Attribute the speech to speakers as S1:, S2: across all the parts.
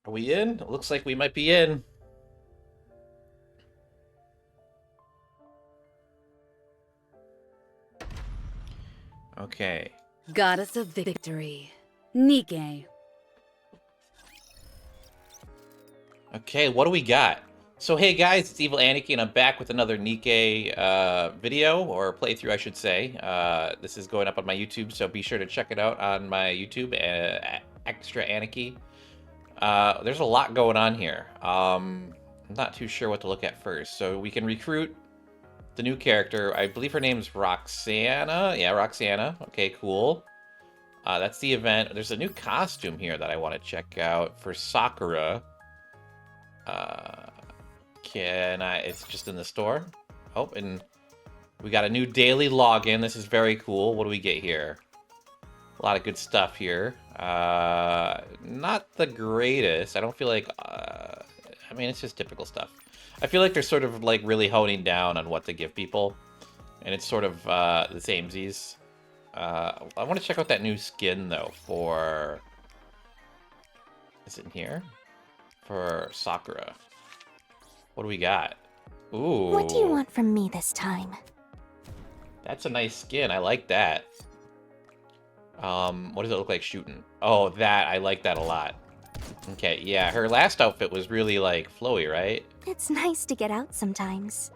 S1: Are we in? It looks like we might be in. Okay.
S2: Goddess of Victory. Nikke.
S1: Okay, what do we got? So hey guys, it's Evil Anarchy and I'm back with another Nikke video, or playthrough I should say. This is going up on my YouTube, so be sure to check it out on my YouTube, Extra Anarchy. There's a lot going on here. I'm not too sure what to look at first. So we can recruit the new character. I believe her name's Roxanna. Yeah, Roxanna. Okay, cool. That's the event. There's a new costume here that I want to check out for Sakura. It's just in the store. Oh, and we got a new daily login. This is very cool. What do we get here? A lot of good stuff here. Not the greatest. I don't feel like, I mean, it's just typical stuff. I feel like they're sort of like really honing down on what to give people. And it's sort of the samesies. I want to check out that new skin though for, is it in here? For Sakura. What do we got? Ooh.
S3: What do you want from me this time?
S1: That's a nice skin. I like that. What does it look like shooting? Oh, that. I like that a lot. Okay, yeah. Her last outfit was really, like, flowy, right?
S3: It's nice to get out sometimes.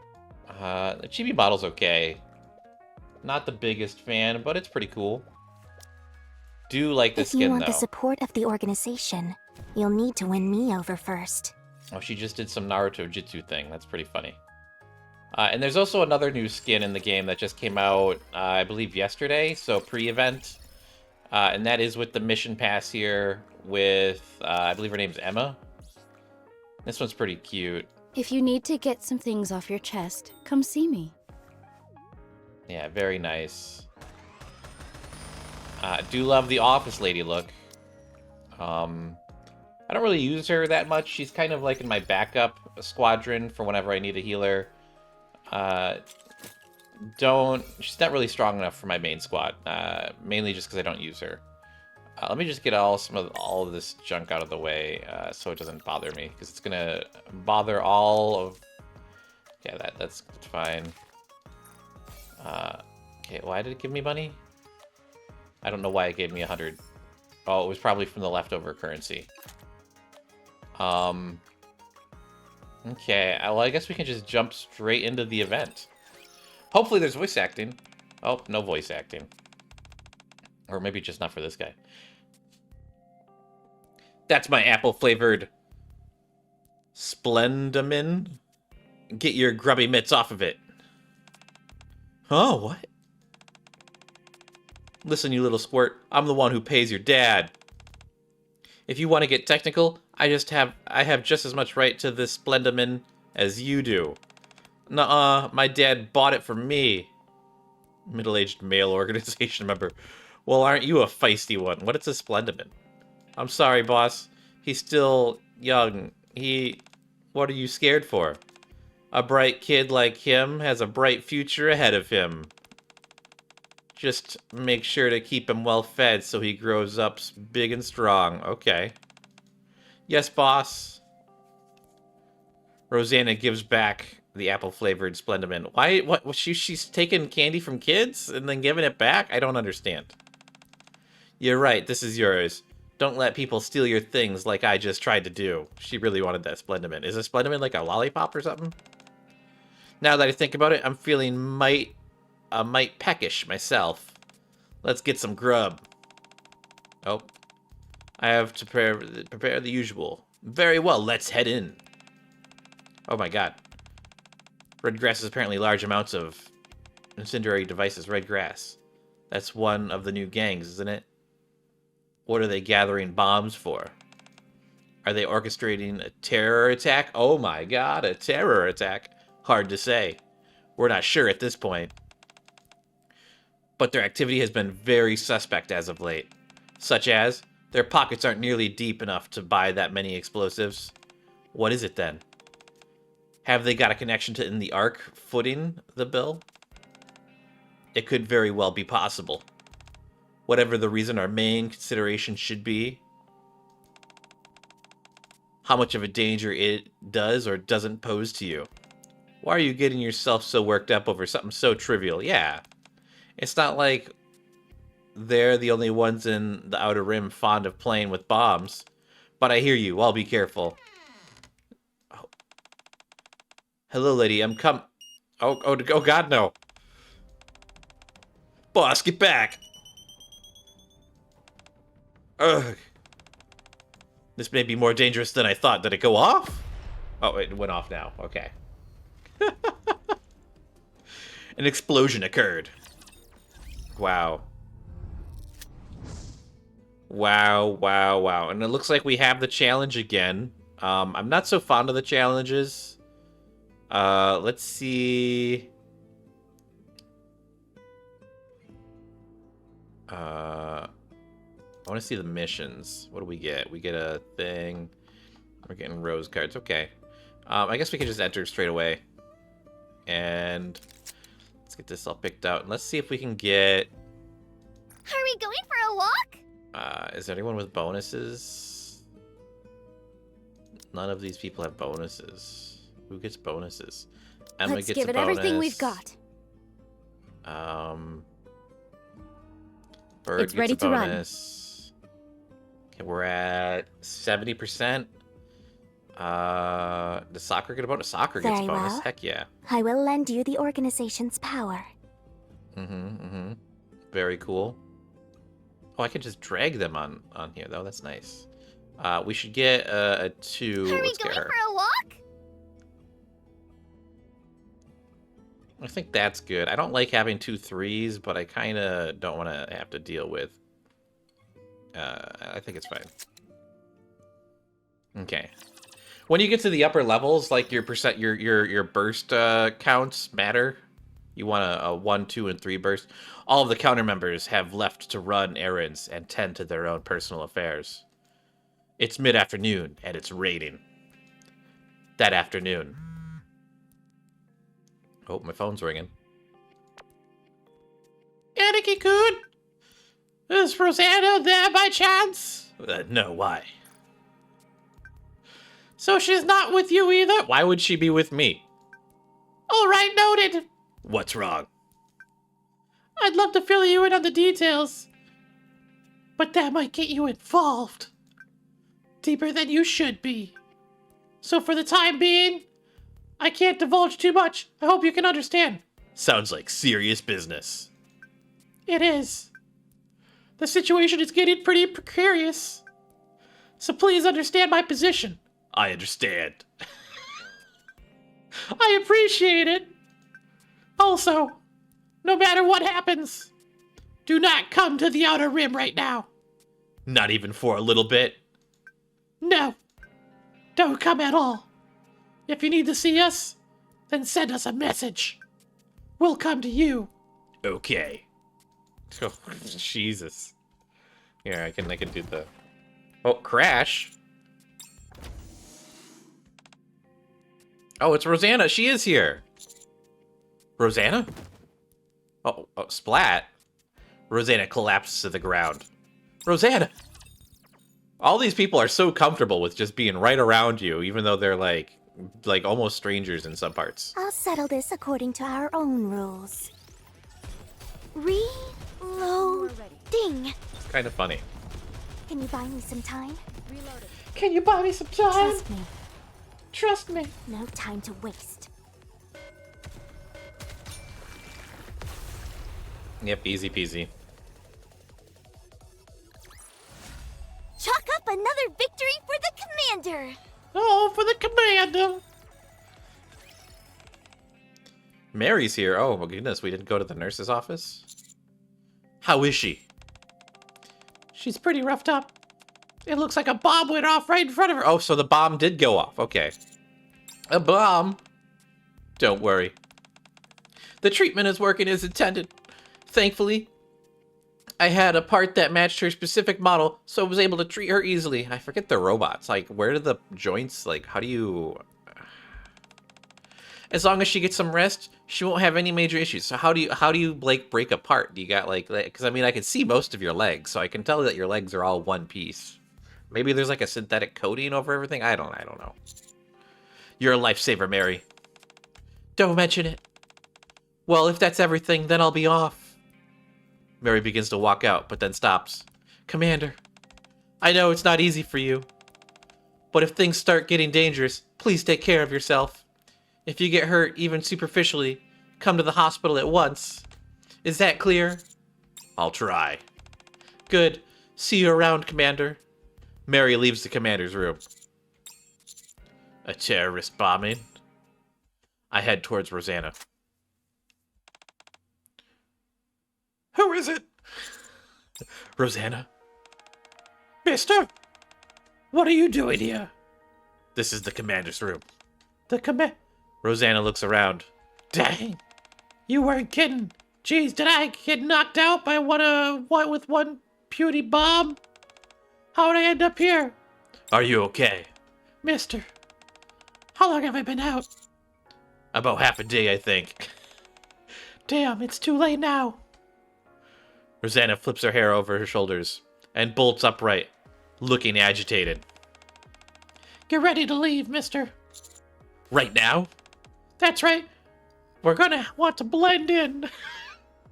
S1: The chibi model's okay. Not the biggest fan, but it's pretty cool. Do like the skin, though.
S3: If you want the support of the organization, you'll need to win me over first.
S1: Oh, she just did some Naruto Jitsu thing. That's pretty funny. And there's also another new skin in the game that just came out, I believe, yesterday. So pre-event. And that is with the mission pass here with, I believe her name's Emma. This one's pretty cute.
S2: If you need to get some things off your chest, come see me.
S1: Yeah, very nice. Do love the office lady look. I don't really use her that much. She's kind of like in my backup squadron for whenever I need a healer. She's not really strong enough for my main squad, mainly just because I don't use her. Let me just get all of this junk out of the way so it doesn't bother me, because it's gonna bother all of. Yeah, that's fine. Okay, why did it give me money? I don't know why it gave me 100. Oh, it was probably from the leftover currency. Okay, well, I guess we can just jump straight into the event. Hopefully there's voice acting. Oh, no voice acting. Or maybe just not for this guy. That's my apple-flavored Splendamin. Get your grubby mitts off of it. Oh, what? Listen, you little squirt. I'm the one who pays your dad. If you want to get technical, I have just as much right to this Splendamin as you do. Nuh-uh, my dad bought it for me. Middle-aged male organization member. Well, aren't you a feisty one? What is a Splendamin? I'm sorry, boss. He's still young. What are you scared for? A bright kid like him has a bright future ahead of him. Just make sure to keep him well fed so he grows up big and strong. Okay. Yes, boss. Rosanna gives back the apple-flavored Splendamin. Why? What? She's taking candy from kids and then giving it back? I don't understand. You're right. This is yours. Don't let people steal your things like I just tried to do. She really wanted that Splendamin. Is a Splendamin like a lollipop or something? Now that I think about it, I'm feeling mite peckish myself. Let's get some grub. Oh. I have to prepare the usual. Very well, let's head in. Oh my god. Red grass is apparently large amounts of incendiary devices. Red grass. That's one of the new gangs, isn't it? What are they gathering bombs for? Are they orchestrating a terror attack? Oh my god, a terror attack. Hard to say. We're not sure at this point. But their activity has been very suspect as of late. Such as, their pockets aren't nearly deep enough to buy that many explosives. What is it then? Have they got a connection to in the Ark footing the bill? It could very well be possible. Whatever the reason, our main consideration should be how much of a danger it does or doesn't pose to you. Why are you getting yourself so worked up over something so trivial? Yeah. It's not like they're the only ones in the Outer Rim fond of playing with bombs. But I hear you. I'll be careful. Oh. Hello, lady. I'm Oh, God, no. Boss, get back. Ugh. This may be more dangerous than I thought. Did it go off? Oh, it went off now. Okay. An explosion occurred. Wow. Wow. And it looks like we have the challenge again. I'm not so fond of the challenges. Let's see. I want to see the missions. What do we get? We get a thing. We're getting rose cards. Okay. I guess we can just enter straight away. And let's get this all picked out. And let's see if we can get...
S3: Are we going for a walk?
S1: Is there anyone with bonuses? None of these people have bonuses. Who gets bonuses? Emma
S2: Let's
S1: gets
S2: give
S1: a
S2: it
S1: bonus.
S2: everything we've got.
S1: Bird
S2: It's
S1: gets
S2: ready
S1: a
S2: to run.
S1: bonus. Okay, we're at 70%. Does Sakura get a bonus? Sakura gets a
S3: Very
S1: bonus.
S3: well.
S1: Heck yeah.
S3: I will lend you the organization's power.
S1: Very cool. Oh, I can just drag them on here, though. That's nice. We should get a 2. Let's get her.
S3: a walk?
S1: I think that's good. I don't like having 2 3s, but I kind of don't want to have to deal with. I think it's fine. Okay. When you get to the upper levels, like your burst counts matter. You want a 1, 2, and 3 burst. All of the counter members have left to run errands and tend to their own personal affairs. It's mid-afternoon, and it's raining. That afternoon. Oh, my phone's ringing. Nikke-kun! Is Rosanna there by chance? No, why? So she's not with you either? Why would she be with me? All right, noted. What's wrong? I'd love to fill you in on the details, but that might get you involved. Deeper than you should be. So for the time being, I can't divulge too much. I hope you can understand. Sounds like serious business. It is. The situation is getting pretty precarious. So please understand my position. I understand. I appreciate it. Also, no matter what happens, do not come to the Outer Rim right now. Not even for a little bit? No. Don't come at all. If you need to see us, then send us a message. We'll come to you. Okay. Oh, Jesus. Here, I can do the... Oh, crash. Oh, it's Rosanna. She is here. Rosanna? Oh, splat. Rosanna collapses to the ground. Rosanna! All these people are so comfortable with just being right around you, even though they're like almost strangers in some parts.
S3: I'll settle this according to our own rules. Reloading.
S1: It's kind of funny.
S3: Can you buy me some time?
S1: Can you buy me some time?
S3: Trust me.
S1: Trust me.
S3: No time to waste.
S1: Yep, easy peasy.
S3: Chalk up another victory for the commander!
S1: Oh, for the commander! Mary's here. Oh, my goodness, we didn't go to the nurse's office? How is she? She's pretty roughed up. It looks like a bomb went off right in front of her. Oh, so the bomb did go off. Okay. A bomb. Don't worry. The treatment is working as intended. Thankfully, I had a part that matched her specific model, so I was able to treat her easily. I forget the robots. Like, where do the joints, like, how do you... As long as she gets some rest, she won't have any major issues. So how do you like, break apart? Do you got, like, because, I mean, I can see most of your legs, so I can tell that your legs are all one piece. Maybe there's like a synthetic coating over everything. I don't know. You're a lifesaver, Mary. Don't mention it. Well, if that's everything, then I'll be off. Mary begins to walk out, but then stops. Commander, I know it's not easy for you, but if things start getting dangerous, please take care of yourself. If you get hurt, even superficially, come to the hospital at once. Is that clear? I'll try. Good. See you around, Commander. Mary leaves the commander's room. A terrorist bombing? I head towards Rosanna. Who is it? Rosanna? Mister? What are you doing here? This is the commander's room. Rosanna looks around. Dang! You weren't kidding. Jeez, did I get knocked out by what with one puny bomb? How'd I end up here? Are you okay? Mister, how long have I been out? About half a day, I think. Damn, it's too late now. Rosanna flips her hair over her shoulders and bolts upright, looking agitated. Get ready to leave, mister. Right now? That's right. We're gonna want to blend in.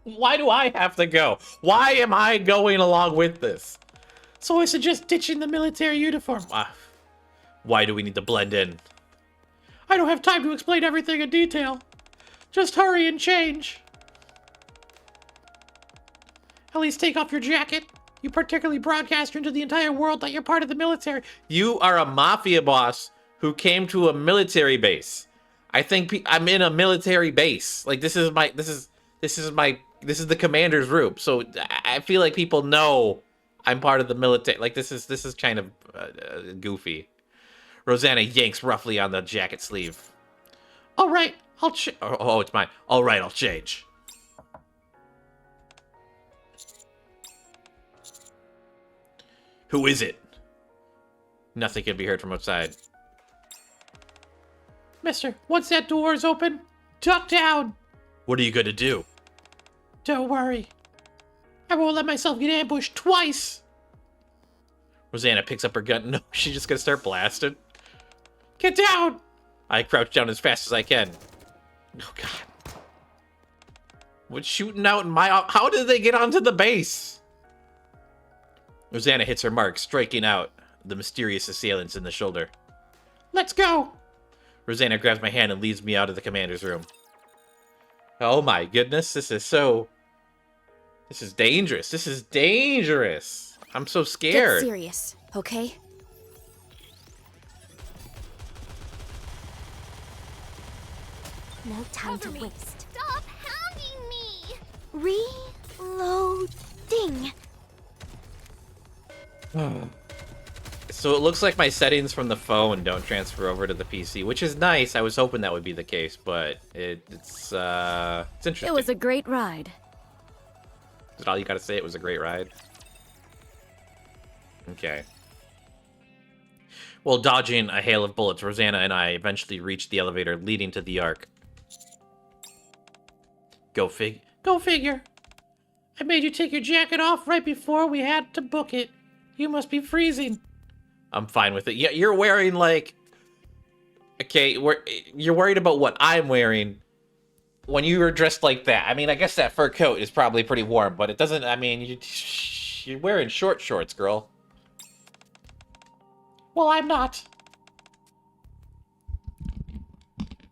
S1: Why do I have to go? Why am I going along with this? So I suggest ditching the military uniform. Why do we need to blend in? I don't have time to explain everything in detail. Just hurry and change. At least take off your jacket. You particularly broadcast into the entire world that you're part of the military. You are a mafia boss who came to a military base. I think I'm in a military base. Like this is the commander's room. So I feel like people know I'm part of the military. Like this is kind of goofy. Rosanna yanks roughly on the jacket sleeve. All right, oh, it's mine. All right, I'll change. Who is it? Nothing can be heard from outside. Mister, once that door is open, duck down. What are you gonna do? Don't worry. I won't let myself get ambushed twice. Rosanna picks up her gun. No, she's just gonna start blasting. Get down! I crouch down as fast as I can. Oh, God. What's shooting out in my... How did they get onto the base? Rosanna hits her mark, striking out the mysterious assailants in the shoulder. Let's go! Rosanna grabs my hand and leads me out of the commander's room. Oh my goodness, this is dangerous. This is dangerous. I'm so scared.
S2: Get serious, okay?
S3: No time to waste.
S4: Stop hounding me!
S3: Reloading.
S1: So it looks like my settings from the phone don't transfer over to the PC, which is nice. I was hoping that would be the case, but it's interesting.
S2: It was a great ride.
S1: Is that all you gotta say? It was a great ride? Okay. Well, dodging a hail of bullets, Rosanna and I eventually reached the elevator leading to the Ark. Go figure. I made you take your jacket off right before we had to book it. You must be freezing. I'm fine with it. Yeah, you're wearing like... Okay, you're worried about what I'm wearing when you were dressed like that. I mean, I guess that fur coat is probably pretty warm, but it doesn't... I mean, you're wearing short shorts, girl. Well, I'm not.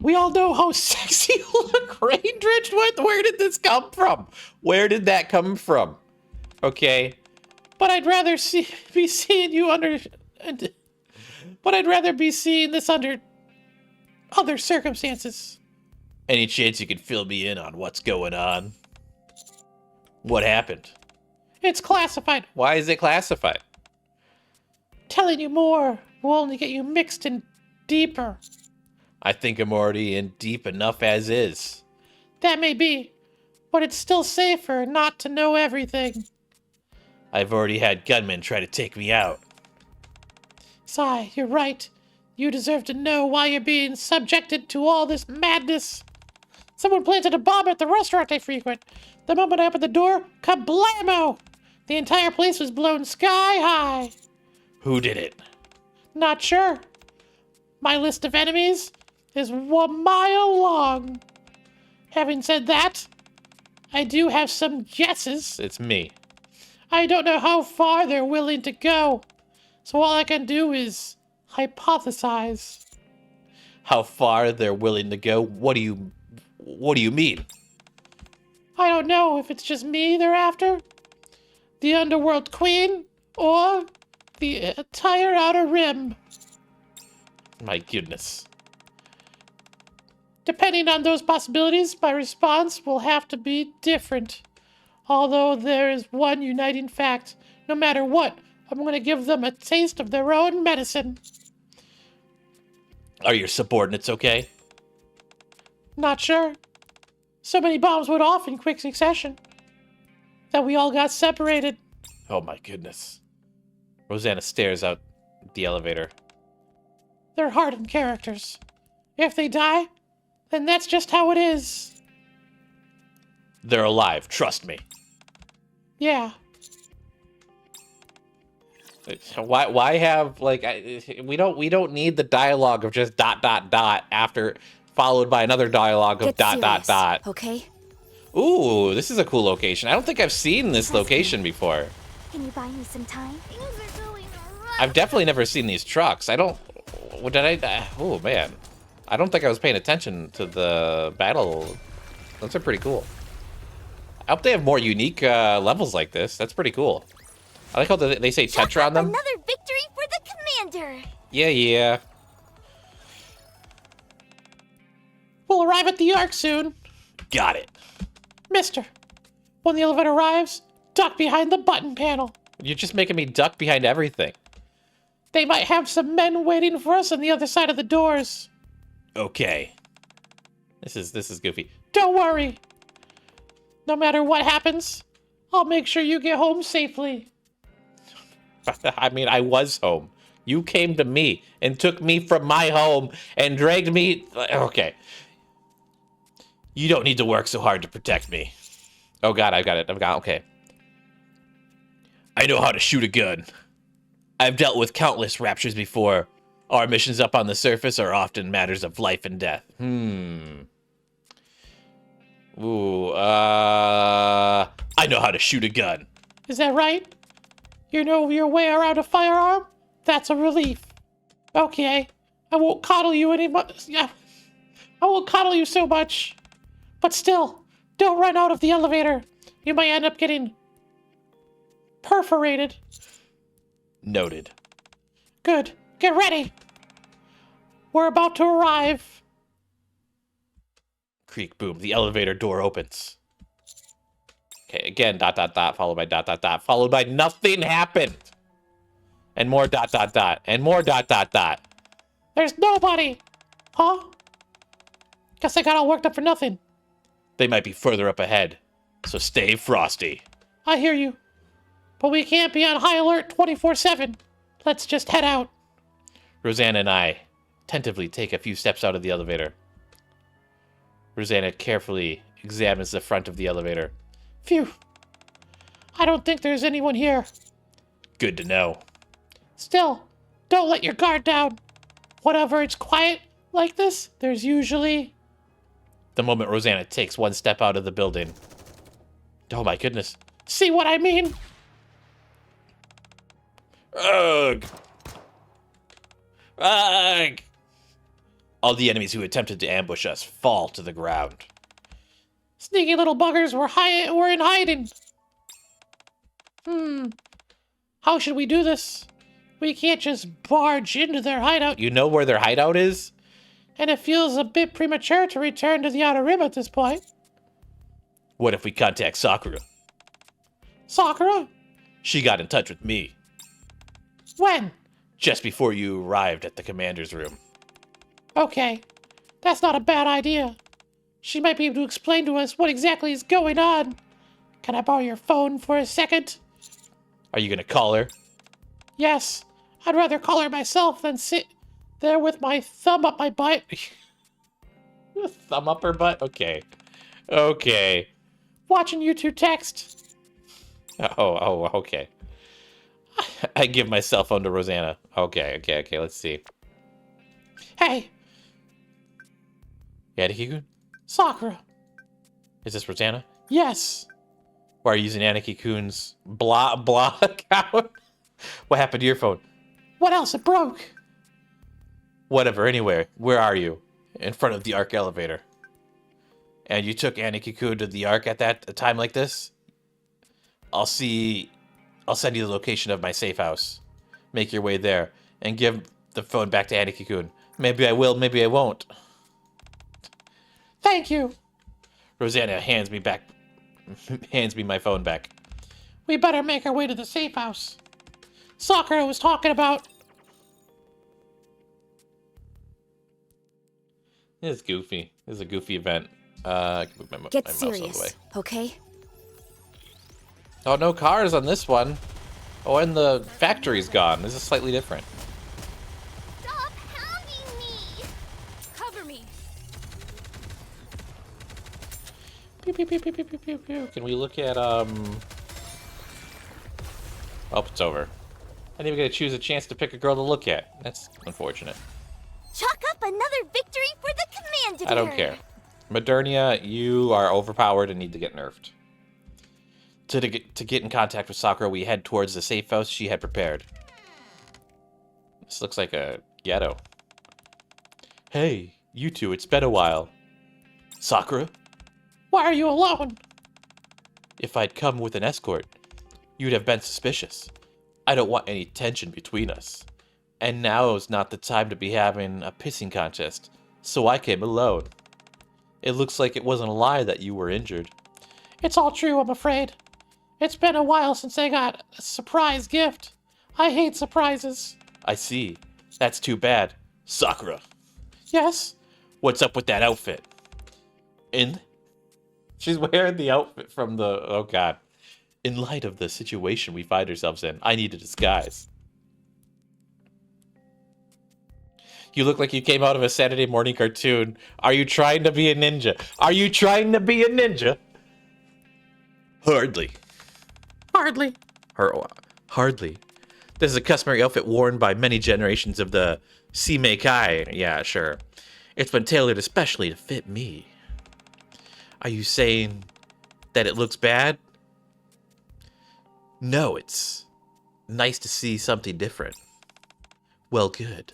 S1: We all know how sexy you look, rain-drenched. Where did this come from? Where did that come from? Okay. But I'd rather be seeing you under... But I'd rather be seeing this under other circumstances. Any chance you could fill me in on what's going on? What happened? It's classified. Why is it classified? Telling you more will only get you mixed in deeper. I think I'm already in deep enough as is. That may be, but it's still safer not to know everything. I've already had gunmen try to take me out. Sigh, you're right. You deserve to know why you're being subjected to all this madness. Someone planted a bomb at the restaurant I frequent. The moment I opened the door, kablamo! The entire place was blown sky high. Who did it?
S5: Not sure. My list of enemies is 1 mile long. Having said that, I do have some guesses.
S1: It's me.
S5: I don't know how far they're willing to go, so all I can do is hypothesize.
S1: How far they're willing to go? What do you mean?
S5: I don't know if it's just me they're after, the Underworld Queen, or the entire Outer Rim.
S1: My goodness.
S5: Depending on those possibilities, my response will have to be different. Although there is one uniting fact. No matter what, I'm going to give them a taste of their own medicine.
S1: Are your subordinates okay?
S5: Not sure. So many bombs went off in quick succession that we all got separated.
S1: Oh my goodness. Rosanna stares out the elevator.
S5: They're hardened characters. If they die, then that's just how it is.
S1: They're alive, trust me.
S5: Yeah.
S1: Why have like we don't need the dialogue of just ... after followed by another dialogue of ...
S2: Serious, okay?
S1: Ooh, this is a cool location. I don't think I've seen this location before.
S3: Can you buy me some time?
S4: Things are going right.
S1: I've definitely never seen these trucks. I don't. What did I? Oh man, I don't think I was paying attention to the battle. Those are pretty cool. I hope they have more unique levels like this. That's pretty cool. I like how they say Tetra on them.
S4: Another victory for the commander.
S1: Yeah.
S5: We'll arrive at the Ark soon.
S1: Got it.
S5: Mister, when the elevator arrives, duck behind the button panel.
S1: You're just making me duck behind everything.
S5: They might have some men waiting for us on the other side of the doors.
S1: Okay. This is goofy.
S5: Don't worry. No matter what happens, I'll make sure you get home safely.
S1: I mean, I was home. You came to me and took me from my home and dragged me. Okay. You don't need to work so hard to protect me. Oh God, I've got it. Okay. I know how to shoot a gun. I've dealt with countless raptures before. Our missions up on the surface are often matters of life and death. Ooh, I know how to shoot a gun.
S5: Is that right? You know your way around a firearm? That's a relief. Okay, I won't coddle you anymore. I won't coddle you so much. But still, don't run out of the elevator. You might end up getting perforated.
S1: Noted.
S5: Good. Get ready. We're about to arrive.
S1: Creak, boom. The elevator door opens. Okay, again, ... followed by ... followed by nothing happened. And more ... and more ...
S5: There's nobody. Huh? Guess I got all worked up for nothing.
S1: They might be further up ahead, so stay frosty.
S5: I hear you. But we can't be on high alert 24/7. Let's just head out.
S1: Rosanna and I tentatively take a few steps out of the elevator. Rosanna carefully examines the front of the elevator.
S5: Phew. I don't think there's anyone here.
S1: Good to know.
S5: Still, don't let your guard down. Whenever it's quiet like this, there's usually...
S1: The moment Rosanna takes one step out of the building. Oh my goodness.
S5: See what I mean?
S1: Ugh. Ugh. All the enemies who attempted to ambush us fall to the ground.
S5: Sneaky little buggers were in hiding. How should we do this? We can't just barge into their hideout.
S1: You know where their hideout is?
S5: And it feels a bit premature to return to the Outer Rim at this point.
S1: What if we contact Sakura?
S5: Sakura?
S1: She got in touch with me.
S5: When?
S1: Just before you arrived at the commander's room.
S5: Okay, that's not a bad idea. She might be able to explain to us what exactly is going on. Can I borrow your phone for a second?
S1: Are you gonna call her?
S5: Yes, I'd rather call her myself than sit there with my thumb up my butt.
S1: Thumb up her butt? Okay. Okay.
S5: Watching you two text.
S1: Oh, okay. I give my cell phone to Rosanna. Okay, let's see.
S5: Hey,
S1: Yeah, Nikki-kun?
S5: Sakura.
S1: Is this Rosanna?
S5: Yes.
S1: Why are you using Aniki-kun's blah account? What happened to your phone?
S5: What else? It broke.
S1: Whatever, anyway, where are you? In front of the Ark elevator. And you took Aniki-kun to the Ark at a time like this? I'll send you the location of my safe house. Make your way there, and give the phone back to Aniki-kun. Maybe I will, maybe I won't.
S5: Thank you.
S1: Rosanna hands me my phone back.
S5: We better make our way to the safe house. Sakura was talking about...
S1: This is goofy. This is a goofy event. I can move my
S2: Get
S1: mouse out of the way.
S2: serious, okay?
S1: Oh, no cars on this one. Oh, and the factory's gone. This is slightly different.
S4: Stop hounding me!
S2: Cover me.
S1: Pew, pew, pew, pew, pew, pew, pew, pew. Can we look at, Oh, it's over. I didn't even get to choose a chance to pick a girl to look at. That's unfortunate.
S4: Chalk up another victory for the commander!
S1: I don't care. Modernia, you are overpowered and need to get nerfed. To get in contact with Sakura, we head towards the safe house she had prepared. This looks like a ghetto. Hey, you two, it's been a while. Sakura?
S5: Why are you alone?
S1: If I'd come with an escort, you'd have been suspicious. I don't want any tension between us. And now is not the time to be having a pissing contest, so I came alone. It looks like it wasn't a lie that you were injured.
S5: It's all true, I'm afraid. It's been a while since I got a surprise gift. I hate surprises.
S1: I see. That's too bad. Sakura,
S5: Yes?
S1: what's up with that outfit? She's wearing the outfit from the... Oh, God. In light of the situation we find ourselves in, I need a disguise. You look like you came out of a Saturday morning cartoon. Are you trying to be a ninja? Are you trying to be a ninja? Hardly.
S5: Hardly.
S1: Hardly. This is a customary outfit worn by many generations of the Simeikai. Yeah, sure. It's been tailored especially to fit me. Are you saying that it looks bad? No, it's nice to see something different. Well, good.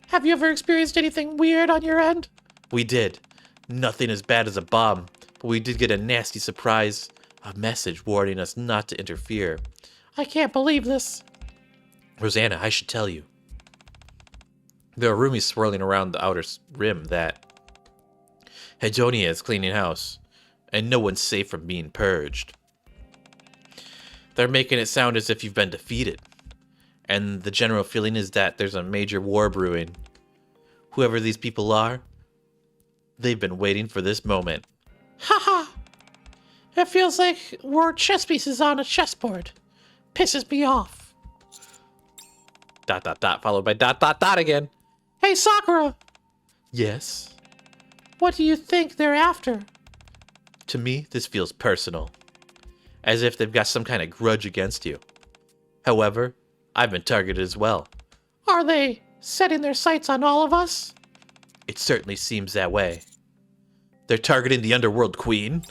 S5: Have you ever experienced anything weird on your end?
S1: We did. Nothing as bad as a bomb, but we did get a nasty surprise, a message warning us not to interfere.
S5: I can't believe this.
S1: Rosanna, I should tell you. There are roomies swirling around the outer rim that Hedonia is cleaning house, and no one's safe from being purged. They're making it sound as if you've been defeated, and the general feeling is that there's a major war brewing. Whoever these people are, they've been waiting for this moment.
S5: Haha. It feels like we're chess pieces on a chessboard. Pisses me off. ...
S1: Followed by ... again.
S5: Hey, Sakura.
S1: Yes?
S5: What do you think they're after?
S1: To me, this feels personal. As if they've got some kind of grudge against you. However, I've been targeted as well.
S5: Are they setting their sights on all of us?
S1: It certainly seems that way. They're targeting the Underworld Queen?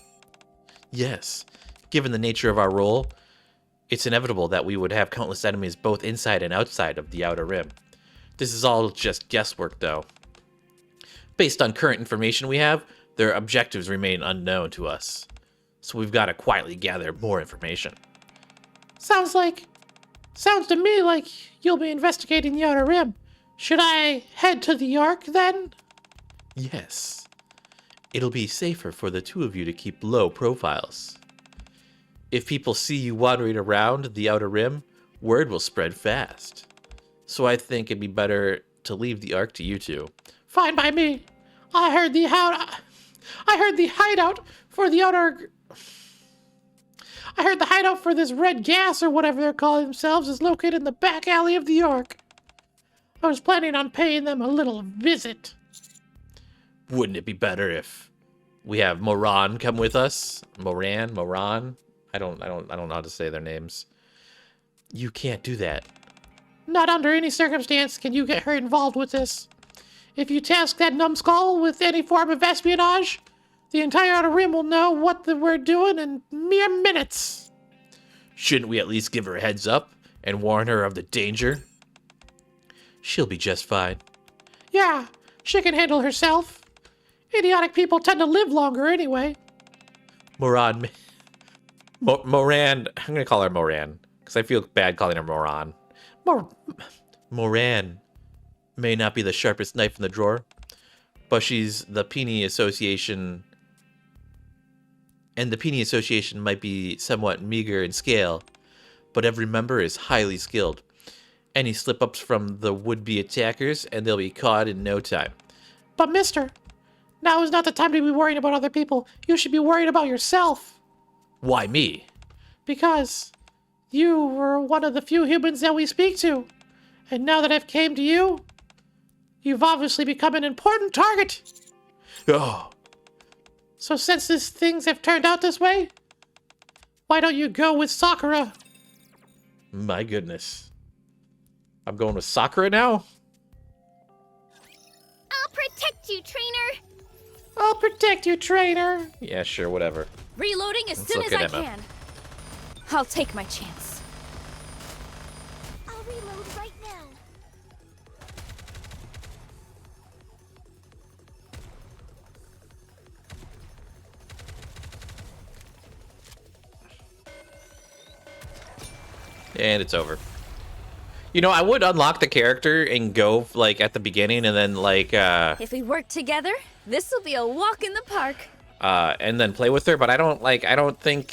S1: Yes. Given the nature of our role, it's inevitable that we would have countless enemies both inside and outside of the Outer Rim. This is all just guesswork, though. Based on current information we have, their objectives remain unknown to us. So we've got to quietly gather more information.
S5: Sounds to me like you'll be investigating the Outer Rim. Should I head to the Ark then?
S1: Yes. It'll be safer for the two of you to keep low profiles. If people see you wandering around the Outer Rim, word will spread fast. So I think it'd be better to leave the Ark to you two.
S5: Fine by me. I heard the hideout for the outer... I heard the hideout for this red gas or whatever they're calling themselves is located in the back alley of the Ark. I was planning on paying them a little visit.
S1: Wouldn't it be better if we have Moran come with us? Moran? I don't know how to say their names. You can't do that.
S5: Not under any circumstance can you get her involved with this. If you task that numbskull with any form of espionage, the entire Outer Rim will know what we're doing in mere minutes.
S1: Shouldn't we at least give her a heads up and warn her of the danger? She'll be just fine.
S5: Yeah, she can handle herself. Idiotic people tend to live longer anyway.
S1: Moran, I'm gonna call her Moran, because I feel bad calling her Moran. Moran may not be the sharpest knife in the drawer, but she's the Peony Association, and the Peony Association might be somewhat meager in scale, but every member is highly skilled. Any slip-ups from the would-be attackers, and they'll be caught in no time.
S5: But mister, now is not the time to be worrying about other people. You should be worried about yourself.
S1: Why me?
S5: Because you were one of the few humans that we speak to. And now that I've came to you, you've obviously become an important target.
S1: Oh,
S5: So since these things have turned out this way, why don't you go with Sakura?
S1: my goodness. I'm going with Sakura now?
S4: I'll protect you, trainer.
S5: I'll protect you, trainer.
S1: Yeah, sure, whatever.
S2: Reloading as
S1: Let's
S2: soon
S1: look
S2: as I
S1: at Emma.
S2: can. I'll take my chance.
S4: I'll reload right now.
S1: And it's over. You know, I would unlock the character and go, like, at the beginning and then, like,
S2: If we work together, this will be a walk in the park.
S1: and then play with her, but I don't think,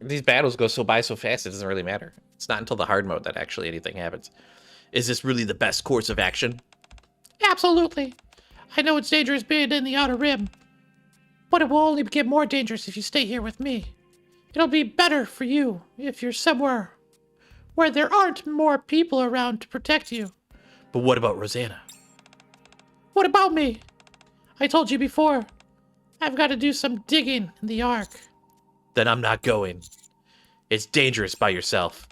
S1: these battles go so fast, it doesn't really matter. It's not until the hard mode that actually anything happens. Is this really the best course of action?
S5: Absolutely. I know it's dangerous being in the Outer Rim, but it will only get more dangerous if you stay here with me. It'll be better for you if you're somewhere where there aren't more people around to protect you.
S1: But what about Rosanna?
S5: What about me? I told you before, I've got to do some digging in the Ark.
S1: Then I'm not going. It's dangerous by yourself.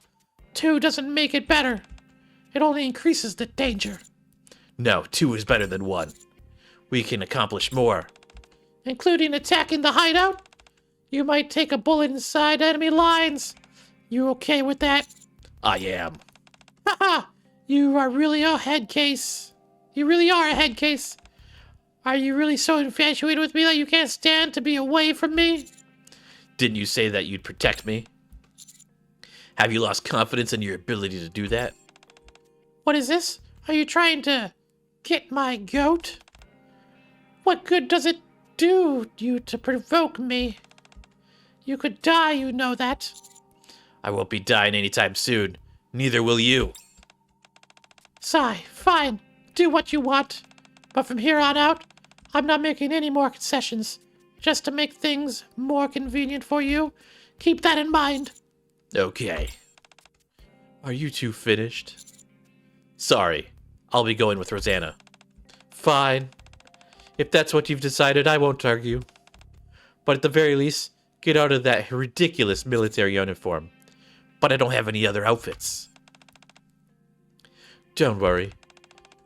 S5: 2 doesn't make it better. It only increases the danger,
S1: No, 2 is better than 1. We can accomplish more.
S5: including attacking the hideout. You might take a bullet inside enemy lines. You okay with that?
S1: I am.
S5: Haha! You are really a head case. You really are a head case. Are you really so infatuated with me that you can't stand to be away from me?
S1: Didn't you say that you'd protect me? Have you lost confidence in your ability to do that?
S5: What is this? Are you trying to get my goat? What good does it do you to provoke me? You could die, you know that.
S1: I won't be dying anytime soon. Neither will you.
S5: Sigh, fine. Do what you want. But from here on out, I'm not making any more concessions. Just to make things more convenient for you. Keep that in mind.
S1: Okay. Are you two finished? Sorry. I'll be going with Rosanna. Fine. If that's what you've decided, I won't argue. But at the very least, get out of that ridiculous military uniform. But I don't have any other outfits. Don't worry.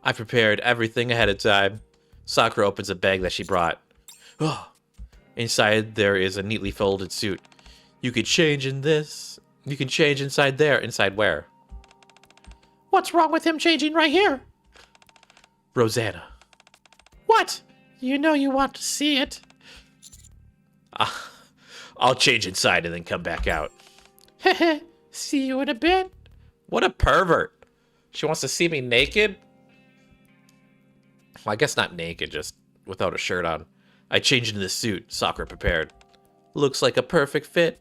S1: I prepared everything ahead of time. Sakura opens a bag that she brought. Oh. Inside there is a neatly folded suit. You could change in this. You can change inside there. Inside where?
S5: What's wrong with him changing right here?
S1: Rosanna.
S5: What? You know you want to see it.
S1: I'll change inside and then come back out.
S5: Heh. See you in a bit.
S1: What a pervert. She wants to see me naked? Well, I guess not naked, just without a shirt on. I changed into the suit Sakura prepared. Looks like a perfect fit.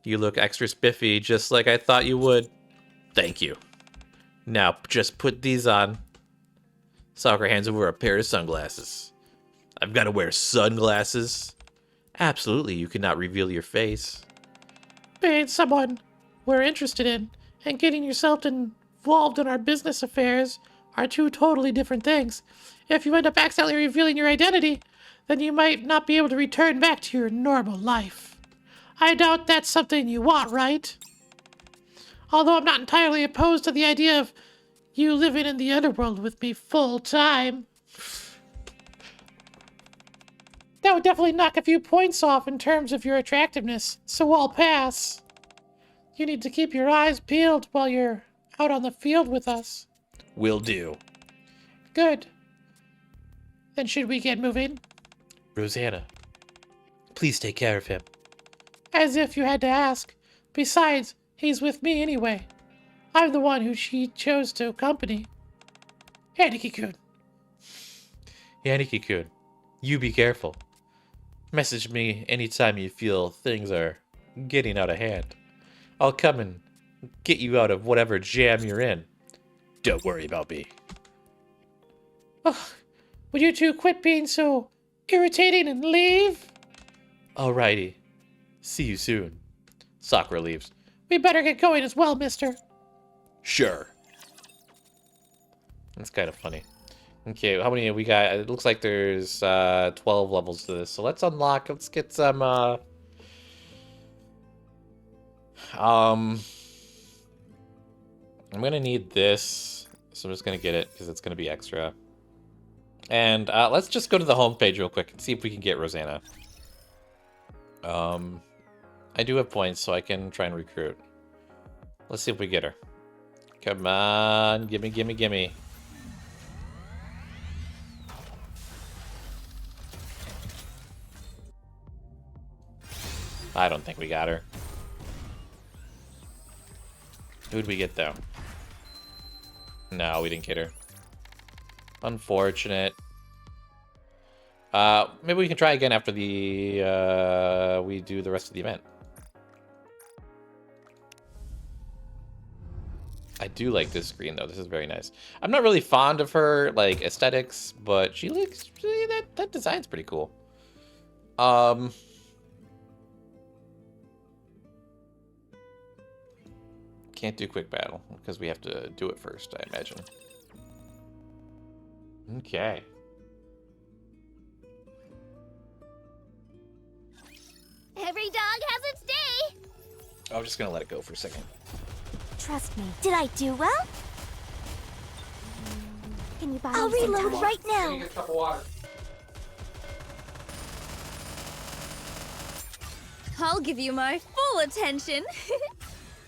S1: You look extra spiffy, just like I thought you would. Thank you. Now, just put these on. Sakura hands over a pair of sunglasses. I've got to wear sunglasses? Absolutely, you cannot reveal your face.
S5: Being someone we're interested in and getting yourself involved in our business affairs are 2 totally different things. If you end up accidentally revealing your identity, then you might not be able to return back to your normal life. I doubt that's something you want, right? Although I'm not entirely opposed to the idea of you living in the underworld with me full time. That would definitely knock a few points off in terms of your attractiveness, so I'll pass. You need to keep your eyes peeled while you're out on the field with us.
S1: Will do.
S5: Good. Then should we get moving?
S1: Rosanna, please take care of him.
S5: As if you had to ask. Besides, he's with me anyway. I'm the one who she chose to accompany. Hey, Nikke-kun.
S1: Nikke-kun, you be careful. Message me anytime you feel things are getting out of hand. I'll come and get you out of whatever jam you're in. Don't worry about me.
S5: Oh, would you two quit being so irritating and leave?
S1: Alrighty. See you soon. Sakura leaves.
S5: We better get going as well, mister.
S1: Sure. That's kind of funny. Okay, how many we got? It looks like there's 12 levels to this. So let's unlock. Let's get some I'm gonna need this, so I'm just gonna get it because it's gonna be extra. And let's just go to the home page real quick and see if we can get Rosanna. I do have points, so I can try and recruit. Let's see if we get her. Come on, gimme, gimme, gimme. I don't think we got her. Who'd we get, though? No, we didn't get her. Unfortunate. Maybe we can try again after the, we do the rest of the event. I do like this screen, though. This is very nice. I'm not really fond of her, like, aesthetics, but she looks, that design's pretty cool. Can't do quick battle because we have to do it first, I imagine. Okay.
S4: Every dog has its day.
S1: I'm just gonna let it go for a second.
S3: Trust me. Did I do well? Can you buy
S4: I'll
S3: me some
S4: reload
S3: time?
S4: right now.
S1: Get a cup of water.
S6: I'll give you my full attention.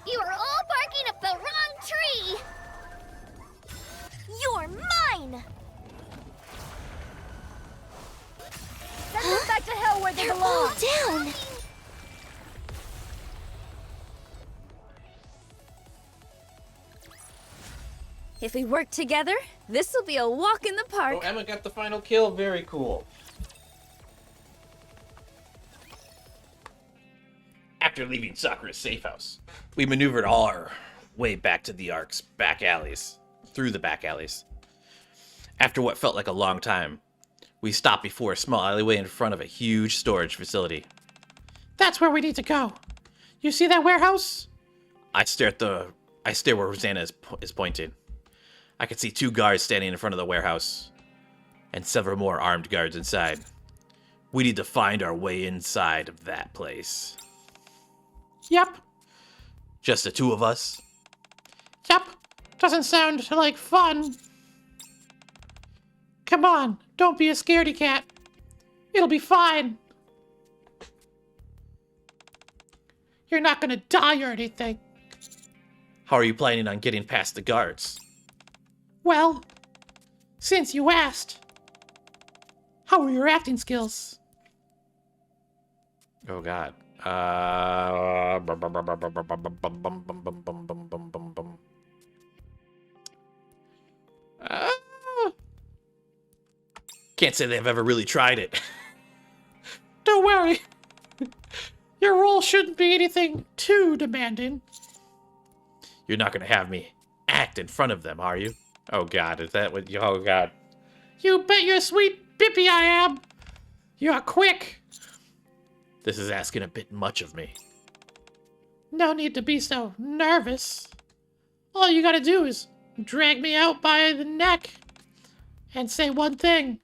S4: You are all barking up the wrong tree. You're mine. Send them back to hell where they
S3: They're
S4: belong.
S3: all down.
S6: If we work together, this will be a walk in the park.
S1: Oh, Emma got the final kill. Very cool. After leaving Sakura's safe house, we maneuvered all our way back to the Ark's back alleys, through the back alleys. After what felt like a long time, we stopped before a small alleyway in front of a huge storage facility.
S5: That's where we need to go. You see that warehouse?
S1: I stare where Rosanna is pointing. I could see 2 guards standing in front of the warehouse, and several more armed guards inside. We need to find our way inside of that place.
S5: Yep.
S1: Just the 2 of us?
S5: Yep. Doesn't sound like fun. Come on, don't be a scaredy cat. It'll be fine. You're not gonna die or anything.
S1: How are you planning on getting past the guards?
S5: Well, since you asked, how are your acting skills?
S1: Oh god. Can't say they've ever really tried it.
S5: Don't worry. Your role shouldn't be anything too demanding.
S1: You're not gonna have me act in front of them, are you? Oh god, is that what you... Oh god.
S5: You bet your sweet bippy I am. You're quick.
S1: This is asking a bit much of me.
S5: No need to be so nervous. All you gotta do is drag me out by the neck and say one thing.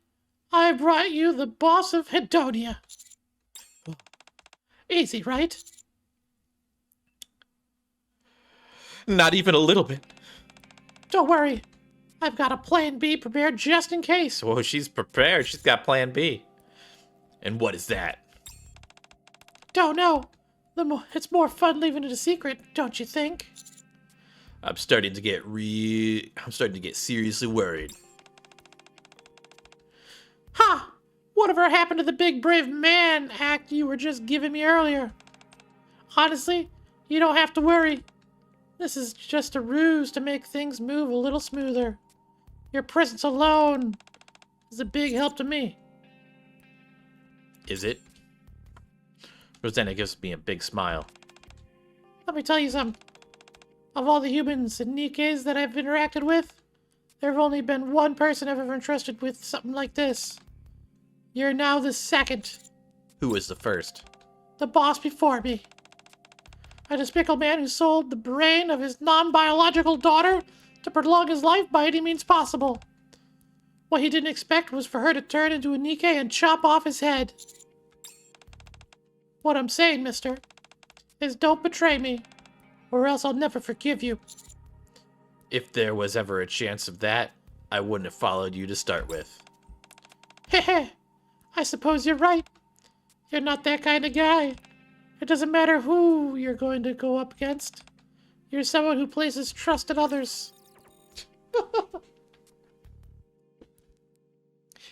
S5: I brought you the boss of Hedonia. Easy, right?
S1: Not even a little bit.
S5: Don't worry. I've got a plan B prepared just in case.
S1: So she's prepared. She's got plan B. And what is that?
S5: Don't know. It's more fun leaving it a secret, don't you think?
S1: I'm starting to get seriously worried.
S5: Ha! Whatever happened to the big brave man act you were just giving me earlier? Honestly, you don't have to worry. This is just a ruse to make things move a little smoother. Your presence alone is a big help to me.
S1: Is it? Rosanna gives me a big smile.
S5: Let me tell you something. Of all the humans and Nikkes that I've interacted with, there have only been one person I've ever entrusted with something like this. You're now the second.
S1: Who was the first?
S5: The boss before me. A despicable man who sold the brain of his non-biological daughter to prolong his life by any means possible. What he didn't expect was for her to turn into a Nikke and chop off his head. What I'm saying, mister, is don't betray me, or else I'll never forgive you.
S1: If there was ever a chance of that, I wouldn't have followed you to start with.
S5: Heh, I suppose you're right. You're not that kind of guy. It doesn't matter who you're going to go up against. You're someone who places trust in others.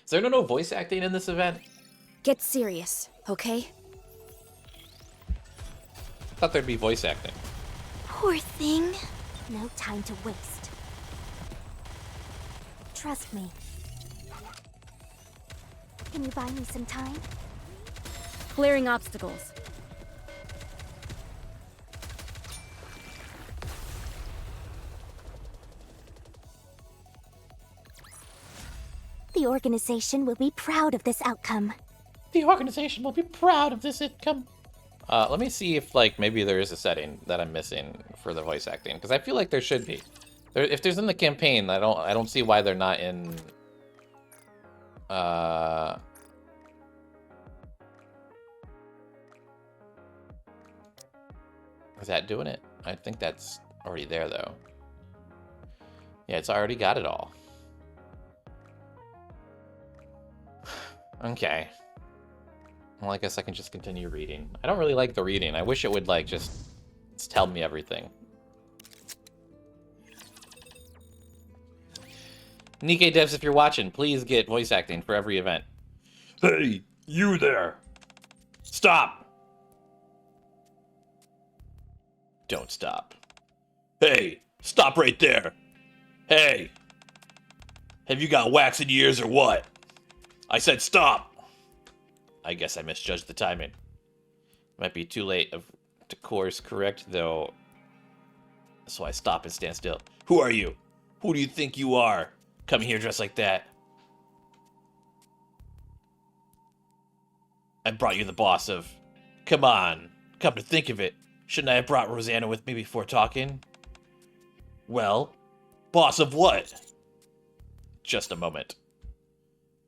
S1: Is there no voice acting in this event?
S6: Get serious, okay?
S1: I thought there'd be voice acting.
S3: Poor thing. No time to waste. Trust me. Can you buy me some time?
S6: Clearing obstacles.
S3: The organization will be proud of this outcome.
S5: The organization will be proud of this outcome.
S1: Let me see if, like, maybe there is a setting that I'm missing for the voice acting, because I feel like there should be. If there's in the campaign, I don't see why they're not in. Is that doing it? I think that's already there, though. Yeah, it's already got it all. Okay. Well, I guess I can just continue reading. I don't really like the reading. I wish it would, like, just tell me everything. Nikke devs, if you're watching, please get voice acting for every event. Hey, you there! Stop! Don't stop. Hey, stop right there! Hey! Have you got wax in your ears or what? I said stop! I guess I misjudged the timing. Might be too late to course correct, though. So I stop and stand still. Who are you? Who do you think you are? Coming here dressed like that? I brought you the boss of... Come on. Come to think of it. Shouldn't I have brought Rosanna with me before talking? Well, boss of what? Just a moment.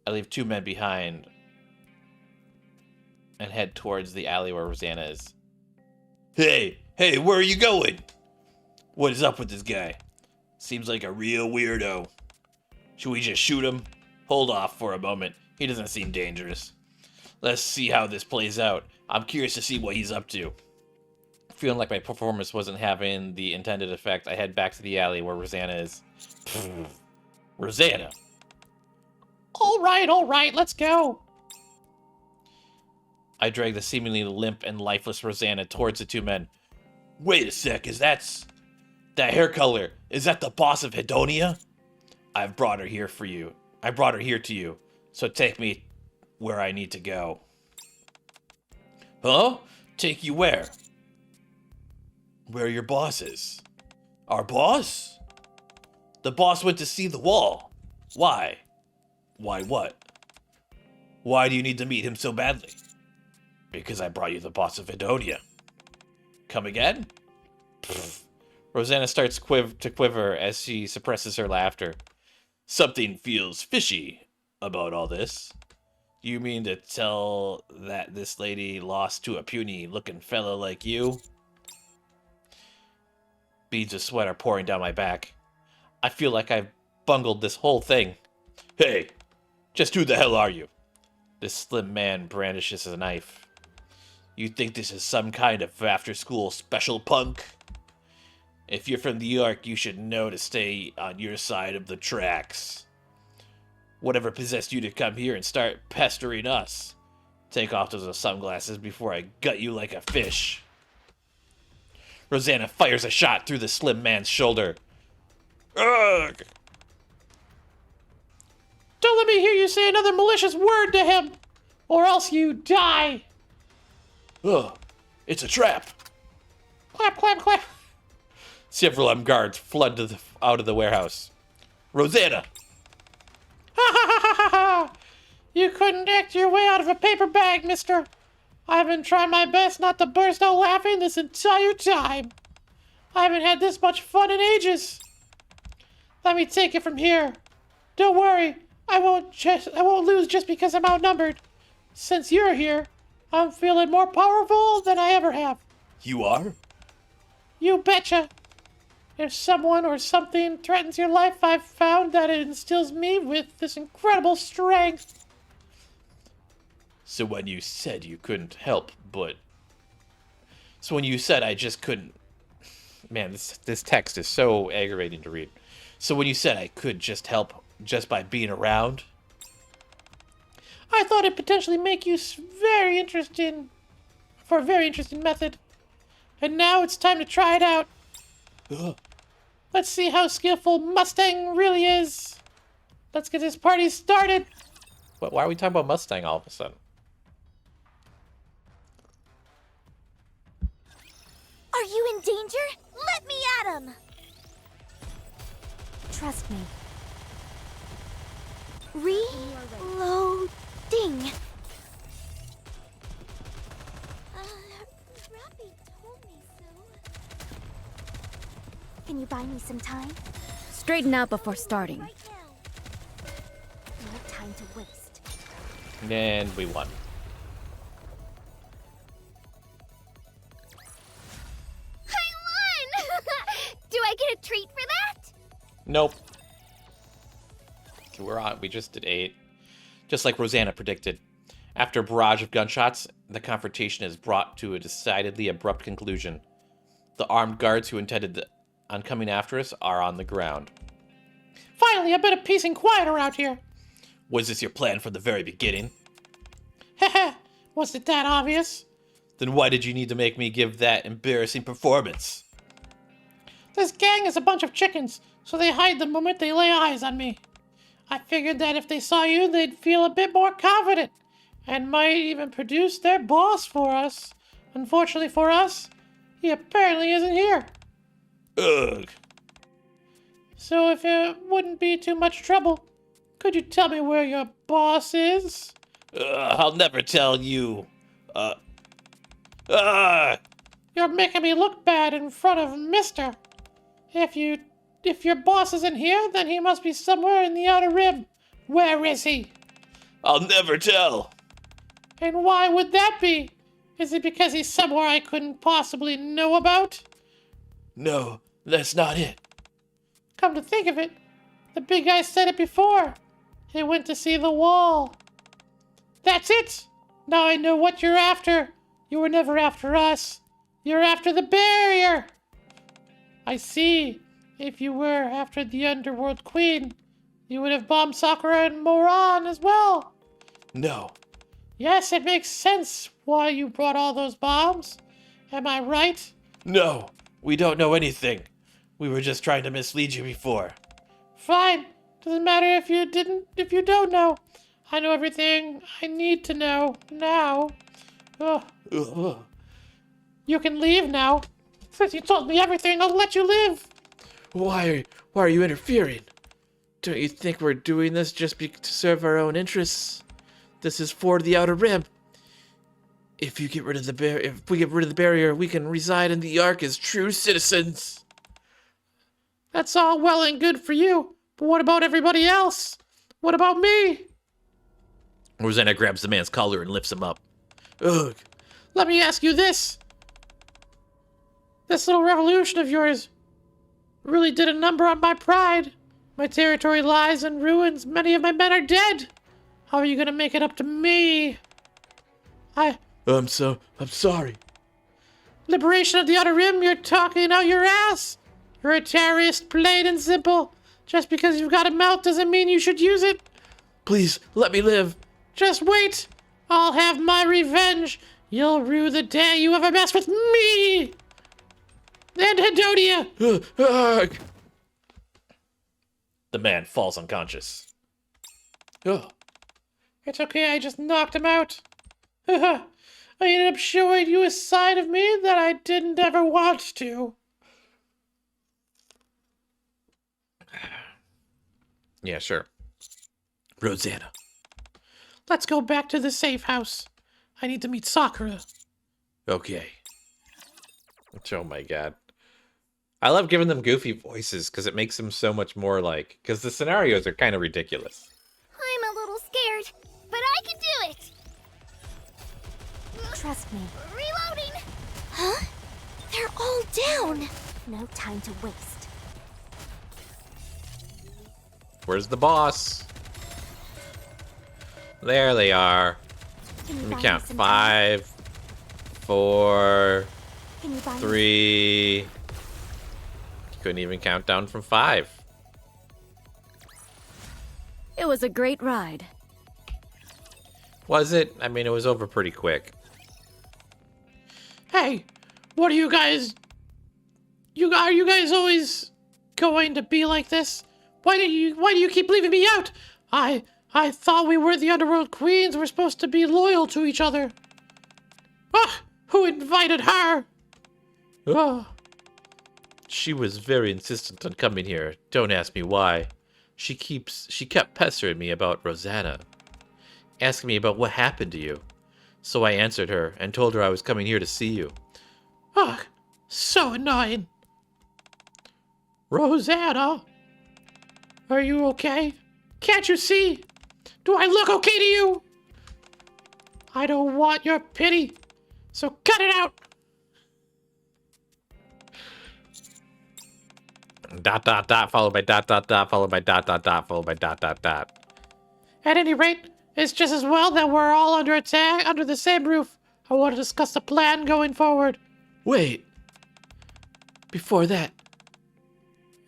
S1: I leave two men behind and head towards the alley where Rosanna is. Hey, where are you going? What is up with this guy? Seems like a real weirdo. Should we just shoot him? Hold off for a moment. He doesn't seem dangerous. Let's see how this plays out. I'm curious to see what he's up to. Feeling like my performance wasn't having the intended effect, I head back to the alley where Rosanna is. Rosanna!
S5: All right, let's go.
S1: I drag the seemingly limp and lifeless Rosanna towards the two men. Wait a sec, that hair color, is that the boss of Hedonia? I've brought her here for you. I brought her here to you, so take me where I need to go. Huh? Take you where? Where your boss is. Our boss? The boss went to see the wall. Why? Why what? Why do you need to meet him so badly? Because I brought you the boss of Hedonia. Come again? Pfft. Rosanna starts to quiver as she suppresses her laughter. Something feels fishy about all this. You mean to tell that this lady lost to a puny-looking fella like you? Beads of sweat are pouring down my back. I feel like I've bungled this whole thing. Hey, just who the hell are you? This slim man brandishes a knife. You think this is some kind of after-school special punk? If you're from New York, you should know to stay on your side of the tracks. Whatever possessed you to come here and start pestering us? Take off those sunglasses before I gut you like a fish. Rosanna fires a shot through the slim man's shoulder. Ugh!
S5: Don't let me hear you say another malicious word to him, or else you die.
S1: Ugh, it's a trap.
S5: Clap, clap, clap.
S1: Several armed guards flood out of the warehouse. Rosanna!
S5: Ha ha ha ha ha! You couldn't act your way out of a paper bag, mister. I've been trying my best not to burst out laughing this entire time. I haven't had this much fun in ages. Let me take it from here. Don't worry, I won't lose just because I'm outnumbered. Since you're here, I'm feeling more powerful than I ever have.
S1: You are?
S5: You betcha. If someone or something threatens your life, I've found that it instills me with this incredible strength.
S1: So when you said you couldn't help, but... So when you said I just couldn't... Man, this text is so aggravating to read. So when you said I could just help just by being around...
S5: I thought it'd potentially make you very interesting... For a very interesting method. And now it's time to try it out.
S1: Ugh.
S5: Let's see how skillful Mustang really is. Let's get this party started.
S1: Why are we talking about Mustang all of a sudden?
S4: Are you in danger? Let me at him!
S3: Trust me. Reloading.
S4: Rappy told me so.
S3: Can you buy me some time?
S6: Straighten out before starting.
S4: Right now.
S3: No time to waste.
S1: And we won.
S4: I won! Do I get a treat for that?
S1: Nope. Okay, we're on. We just did 8. Just like Rosanna predicted. After a barrage of gunshots, the confrontation is brought to a decidedly abrupt conclusion. The armed guards who intended on coming after us are on the ground.
S5: Finally, a bit of peace and quiet around here.
S1: Was this your plan from the very beginning?
S5: Heh. Was it that obvious?
S1: Then why did you need to make me give that embarrassing performance?
S5: This gang is a bunch of chickens, so they hide the moment they lay eyes on me. I figured that if they saw you, they'd feel a bit more confident, and might even produce their boss for us. Unfortunately for us, he apparently isn't here.
S1: Ugh.
S5: So if it wouldn't be too much trouble, could you tell me where your boss is?
S1: I'll never tell you.
S5: You're making me look bad in front of Mister. If your boss isn't here, then he must be somewhere in the Outer Rim. Where is he?
S1: I'll never tell.
S5: And why would that be? Is it because he's somewhere I couldn't possibly know about?
S1: No, that's not it.
S5: Come to think of it, the big guy said it before. He went to see the wall. That's it! Now I know what you're after. You were never after us. You're after the barrier. I see. If you were after the Underworld Queen, you would have bombed Sakura and Moran as well.
S1: No.
S5: Yes, it makes sense why you brought all those bombs. Am I right?
S1: No, we don't know anything. We were just trying to mislead you before.
S5: Fine. Doesn't matter if you don't know. I know everything I need to know now. Ugh. You can leave now. Since you told me everything, I'll let you live.
S1: Why are you interfering? Don't you think we're doing this just to serve our own interests? This is for the Outer Rim. If we get rid of the barrier, we can reside in the Ark as true citizens.
S5: That's all well and good for you, but what about everybody else? What about me?
S1: Rosanna grabs the man's collar and lifts him up. Ugh.
S5: Let me ask you this. This little revolution of yours, really did a number on my pride. My territory lies in ruins. Many of my men are dead. How are you gonna make it up to me?
S1: I'm sorry.
S5: Liberation of the Outer Rim, you're talking out your ass. You're a terrorist, plain and simple. Just because you've got a mouth doesn't mean you should use it.
S1: Please, let me live.
S5: Just wait. I'll have my revenge. You'll rue the day you ever mess with me. And Hedonia.
S1: The man falls unconscious.
S5: It's okay, I just knocked him out. I ended up showing you a side of me that I didn't ever want to.
S1: Yeah, sure. Rosanna.
S5: Let's go back to the safe house. I need to meet Sakura.
S1: Okay. Oh my god. I love giving them goofy voices because it makes them so much more like... Because the scenarios are kind of ridiculous.
S4: I'm a little scared, but I can do it.
S3: Trust me.
S4: Reloading.
S3: Huh? They're all down. No time to waste.
S1: Where's the boss? There they are.
S3: Can you
S1: Let me
S3: buy
S1: count.
S3: some time?
S1: 5, 4,
S3: Can you buy me
S1: 3... Couldn't even count down from 5.
S6: It was a great ride.
S1: Was it? I mean, it was over pretty quick.
S5: Hey, what are you guys... Are you guys always going to be like this? Why do you keep leaving me out? I thought we were the Underworld Queens. We're supposed to be loyal to each other. Ah, who invited her? Oh.
S1: She was very insistent on coming here. Don't ask me why. She kept pestering me about Rosanna, asking me about what happened to you. So I answered her and told her I was coming here to see you.
S5: Ugh, so annoying. Rosanna, are you okay? Can't you see? Do I look okay to you? I don't want your pity, so cut it out.
S1: Dot dot dot followed by dot dot dot followed by dot dot dot followed by dot dot dot.
S5: At any rate, it's just as well that we're all under attack under the same roof. I want to discuss the plan going forward.
S1: Wait. Before that,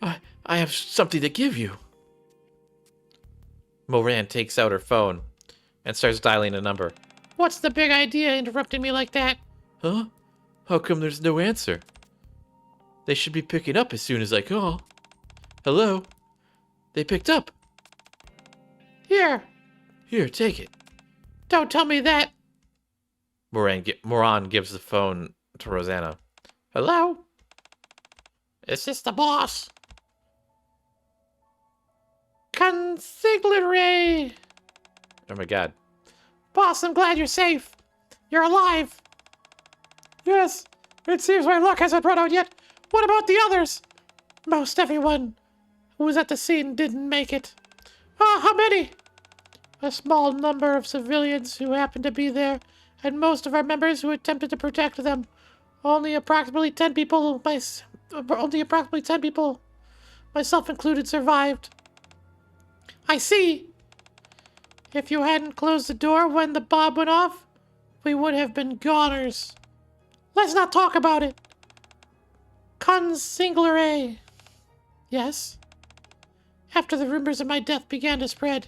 S1: I have something to give you. Moran takes out her phone and starts dialing a number.
S5: What's the big idea interrupting me like that?
S1: Huh? How come there's no answer? They should be picking up as soon as I call. Hello? They picked up.
S5: Here,
S1: Take it.
S5: don't tell me that.
S1: Moran gives the phone to Rosanna.
S5: Hello? Is this the boss? Consigliere!
S1: Oh my god.
S5: Boss, I'm glad you're safe. You're alive. Yes, it seems my luck hasn't run out yet. What about the others? Most everyone who was at the scene didn't make it. Ah, how many? A small number of civilians who happened to be there, and most of our members who attempted to protect them. Only approximately 10 people, myself included, survived. I see. If you hadn't closed the door when the bomb went off, we would have been goners. Let's not talk about it. Consigliere. Yes? After the rumors of my death began to spread,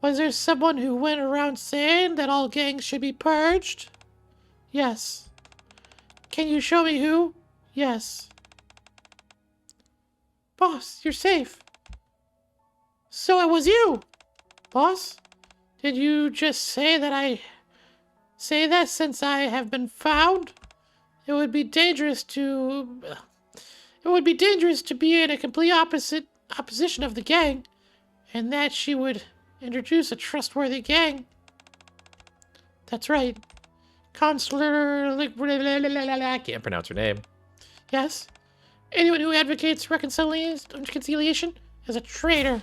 S5: was there someone who went around saying that all gangs should be purged? Yes. Can you show me who? Yes. Boss, you're safe. So it was you! Boss? Did you just say that since I have been found? It would be dangerous to be in a complete opposition of the gang, and that she would introduce a trustworthy gang. That's right. Consular...
S1: I can't pronounce her name.
S5: Yes? Anyone who advocates reconciliation is a traitor.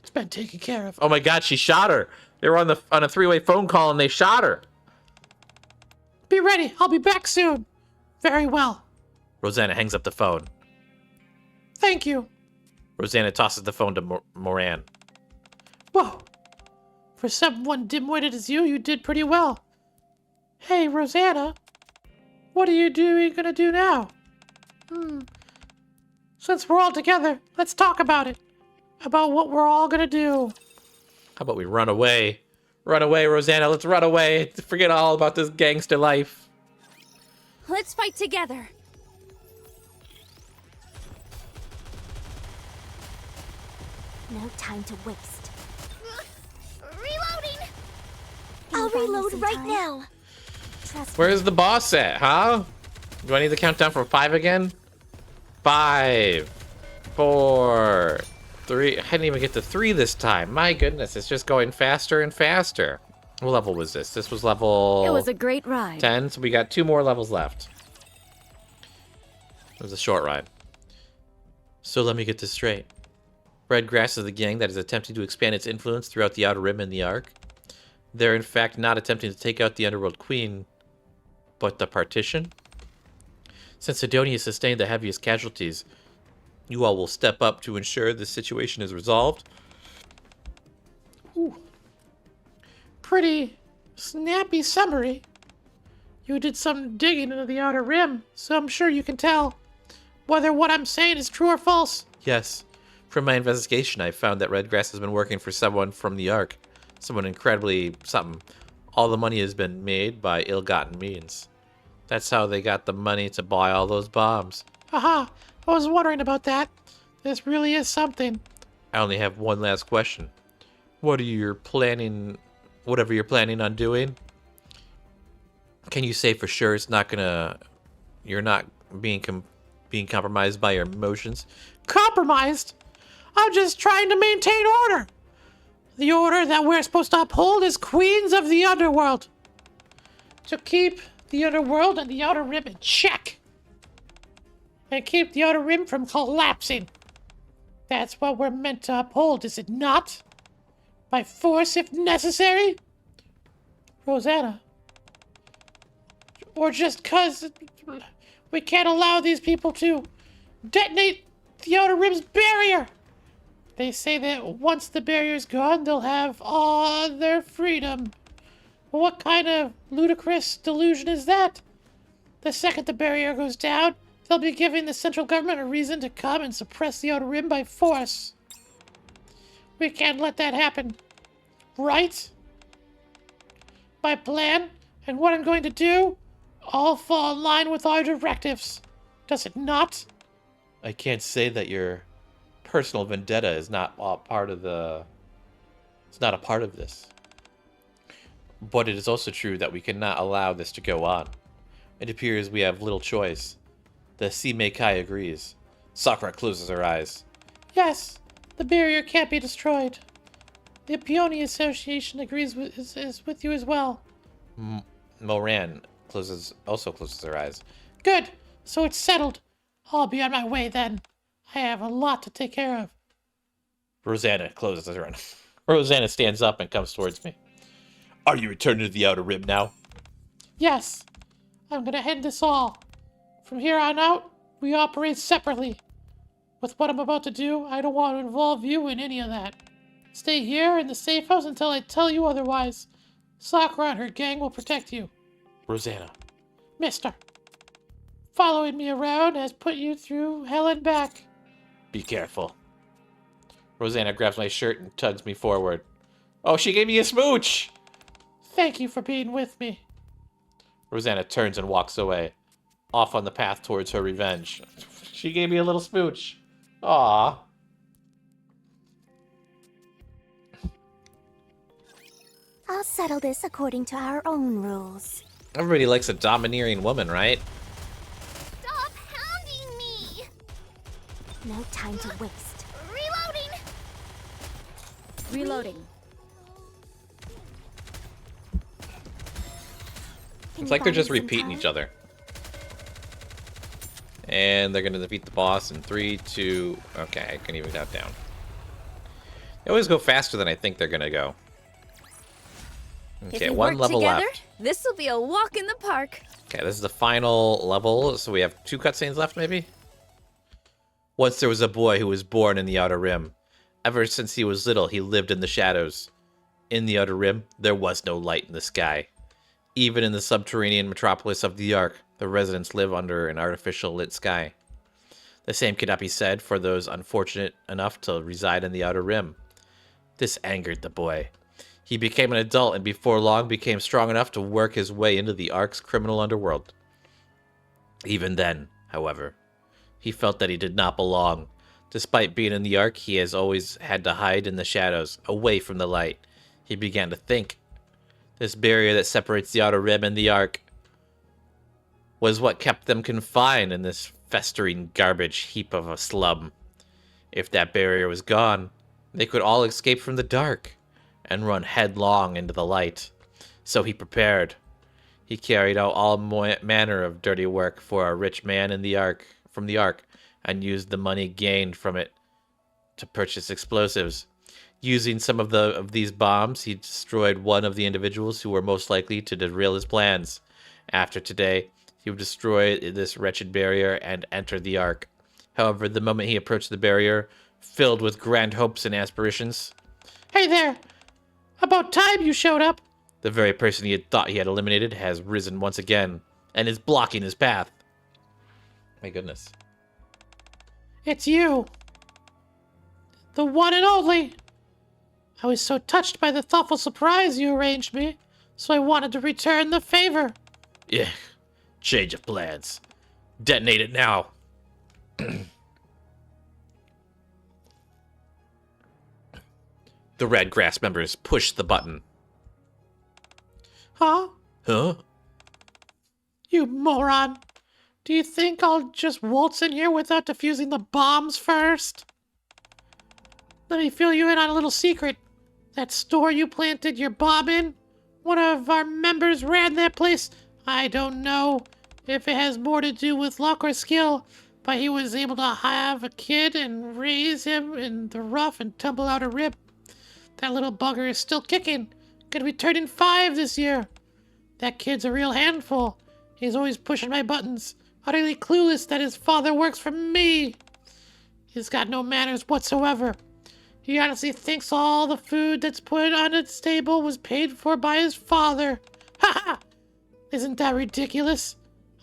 S5: It's been taken care of.
S1: Oh my god, she shot her. They were on a three-way phone call and they shot her.
S5: Be ready. I'll be back soon. Very well.
S1: Rosanna hangs up the phone.
S5: Thank you.
S1: Rosanna tosses the phone to Moran.
S5: Whoa. For someone dim-witted as you did pretty well. Hey, Rosanna. What are you gonna do now? Since we're all together, let's talk about it. About what we're all gonna do.
S1: How about we run away? Run away, Rosanna. Let's run away. Forget all about this gangster life.
S6: Let's fight together.
S3: No time to waste.
S4: Reloading!
S3: I'll reload right now.
S1: Where's the boss at, huh? Do I need to count down from 5 again? 5, 4, 3. I didn't even get to 3 this time. My goodness, it's just going faster and faster. What level was this? This was level...
S6: It was a great ride.
S1: 10, so we got 2 more levels left. It was a short ride. So let me get this straight. Red Grass is the gang that is attempting to expand its influence throughout the Outer Rim and the Ark. They're in fact not attempting to take out the Underworld Queen, but the Partition. Since Sidonia sustained the heaviest casualties, you all will step up to ensure the situation is resolved.
S5: Ooh. Pretty snappy summary. You did some digging into the Outer Rim, so I'm sure you can tell whether what I'm saying is true or false.
S1: Yes. From my investigation, I found that Red Grass has been working for someone from the Ark. Someone incredibly something. All the money has been made by ill-gotten means. That's how they got the money to buy all those bombs.
S5: Aha, I was wondering about that. This really is something.
S1: I only have one last question. Whatever you're planning on doing, can you say for sure it's not gonna... You're not being compromised by your emotions?
S5: Compromised? I'm just trying to maintain order. The order that we're supposed to uphold as queens of the underworld. To keep the underworld and the Outer Rim in check. And keep the Outer Rim from collapsing. That's what we're meant to uphold, is it not? By force if necessary? Rosanna. Or just 'cause we can't allow these people to detonate the Outer Rim's barrier. They say that once the barrier's gone, they'll have all their freedom. What kind of ludicrous delusion is that? The second the barrier goes down, they'll be giving the central government a reason to come and suppress the Outer Rim by force. We can't let that happen. Right? My plan and what I'm going to do all fall in line with our directives. Does it not?
S1: I can't say that your personal vendetta is not a part of the... It's not a part of this. But it is also true that we cannot allow this to go on. It appears we have little choice. The Meikai agrees. Sakura closes her eyes.
S5: Yes, the barrier can't be destroyed. The Peony Association agrees is with you as well.
S1: Moran also closes her eyes.
S5: Good, so it's settled. I'll be on my way then. I have a lot to take care of.
S1: Rosanna closes her eyes. Rosanna stands up and comes towards me. Are you returning to the Outer Rim now?
S5: Yes, I'm gonna end this all. From here on out, we operate separately. With what I'm about to do, I don't want to involve you in any of that. Stay here in the safe house until I tell you otherwise. Sakura and her gang will protect you.
S1: Rosanna.
S5: Mister. Following me around has put you through hell and back.
S1: Be careful. Rosanna grabs my shirt and tugs me forward. Oh, she gave me a smooch!
S5: Thank you for being with me.
S1: Rosanna turns and walks away, off on the path towards her revenge. She gave me a little smooch. Aww.
S3: I'll settle this according to our own rules.
S1: Everybody likes a domineering woman, right?
S4: Stop hounding me!
S3: No time to waste.
S4: Reloading!
S6: Reloading.
S1: It's like they're just repeating each other. And they're going to defeat the boss in 3, 2... Okay, I can even count down. They always go faster than I think they're going to go.
S6: If
S1: Okay,
S6: we
S1: one
S6: work
S1: level
S6: together,
S1: left.
S6: this'll be a walk in the park.
S1: Okay, this is the final level, so we have 2 cutscenes left, maybe? Once there was a boy who was born in the Outer Rim. Ever since he was little, he lived in the shadows. In the Outer Rim, there was no light in the sky. Even in the subterranean metropolis of the Ark, the residents live under an artificial lit sky. The same could not be said for those unfortunate enough to reside in the Outer Rim. This angered the boy. He became an adult and before long became strong enough to work his way into the Ark's criminal underworld. Even then, however, he felt that he did not belong. Despite being in the Ark, he has always had to hide in the shadows, away from the light. He began to think. This barrier that separates the Outer Rim and the Ark was what kept them confined in this festering garbage heap of a slum. If that barrier was gone, they could all escape from the dark and run headlong into the light. So he prepared. He carried out all manner of dirty work for a rich man in the Ark, from the Ark, and used the money gained from it to purchase explosives. Using some of these bombs, he destroyed one of the individuals who were most likely to derail his plans. After today, he would destroy this wretched barrier and enter the Ark. However, the moment he approached the barrier, filled with grand hopes and aspirations,
S5: Hey there! About time you showed up.
S1: the very person he had thought he had eliminated has risen once again and is blocking his path. My goodness.
S5: It's you. The one and only. I was so touched by the thoughtful surprise you arranged me, so I wanted to return the favor.
S1: Yeah, change of plans. Detonate it now. The Red Grass members pushed the button.
S5: Huh?
S1: Huh?
S5: You moron. Do you think I'll just waltz in here without defusing the bombs first? Let me fill you in on a little secret. That store you planted your bomb in? One of our members ran that place. I don't know if it has more to do with luck or skill, but he was able to have a kid and raise him in the rough and tumble out a rib. That little bugger is still kicking. Gonna be turning 5 this year. That kid's a real handful. He's always pushing my buttons, utterly clueless that his father works for me. He's got no manners whatsoever. He honestly thinks all the food that's put on its table was paid for by his father. Ha ha! Isn't that ridiculous?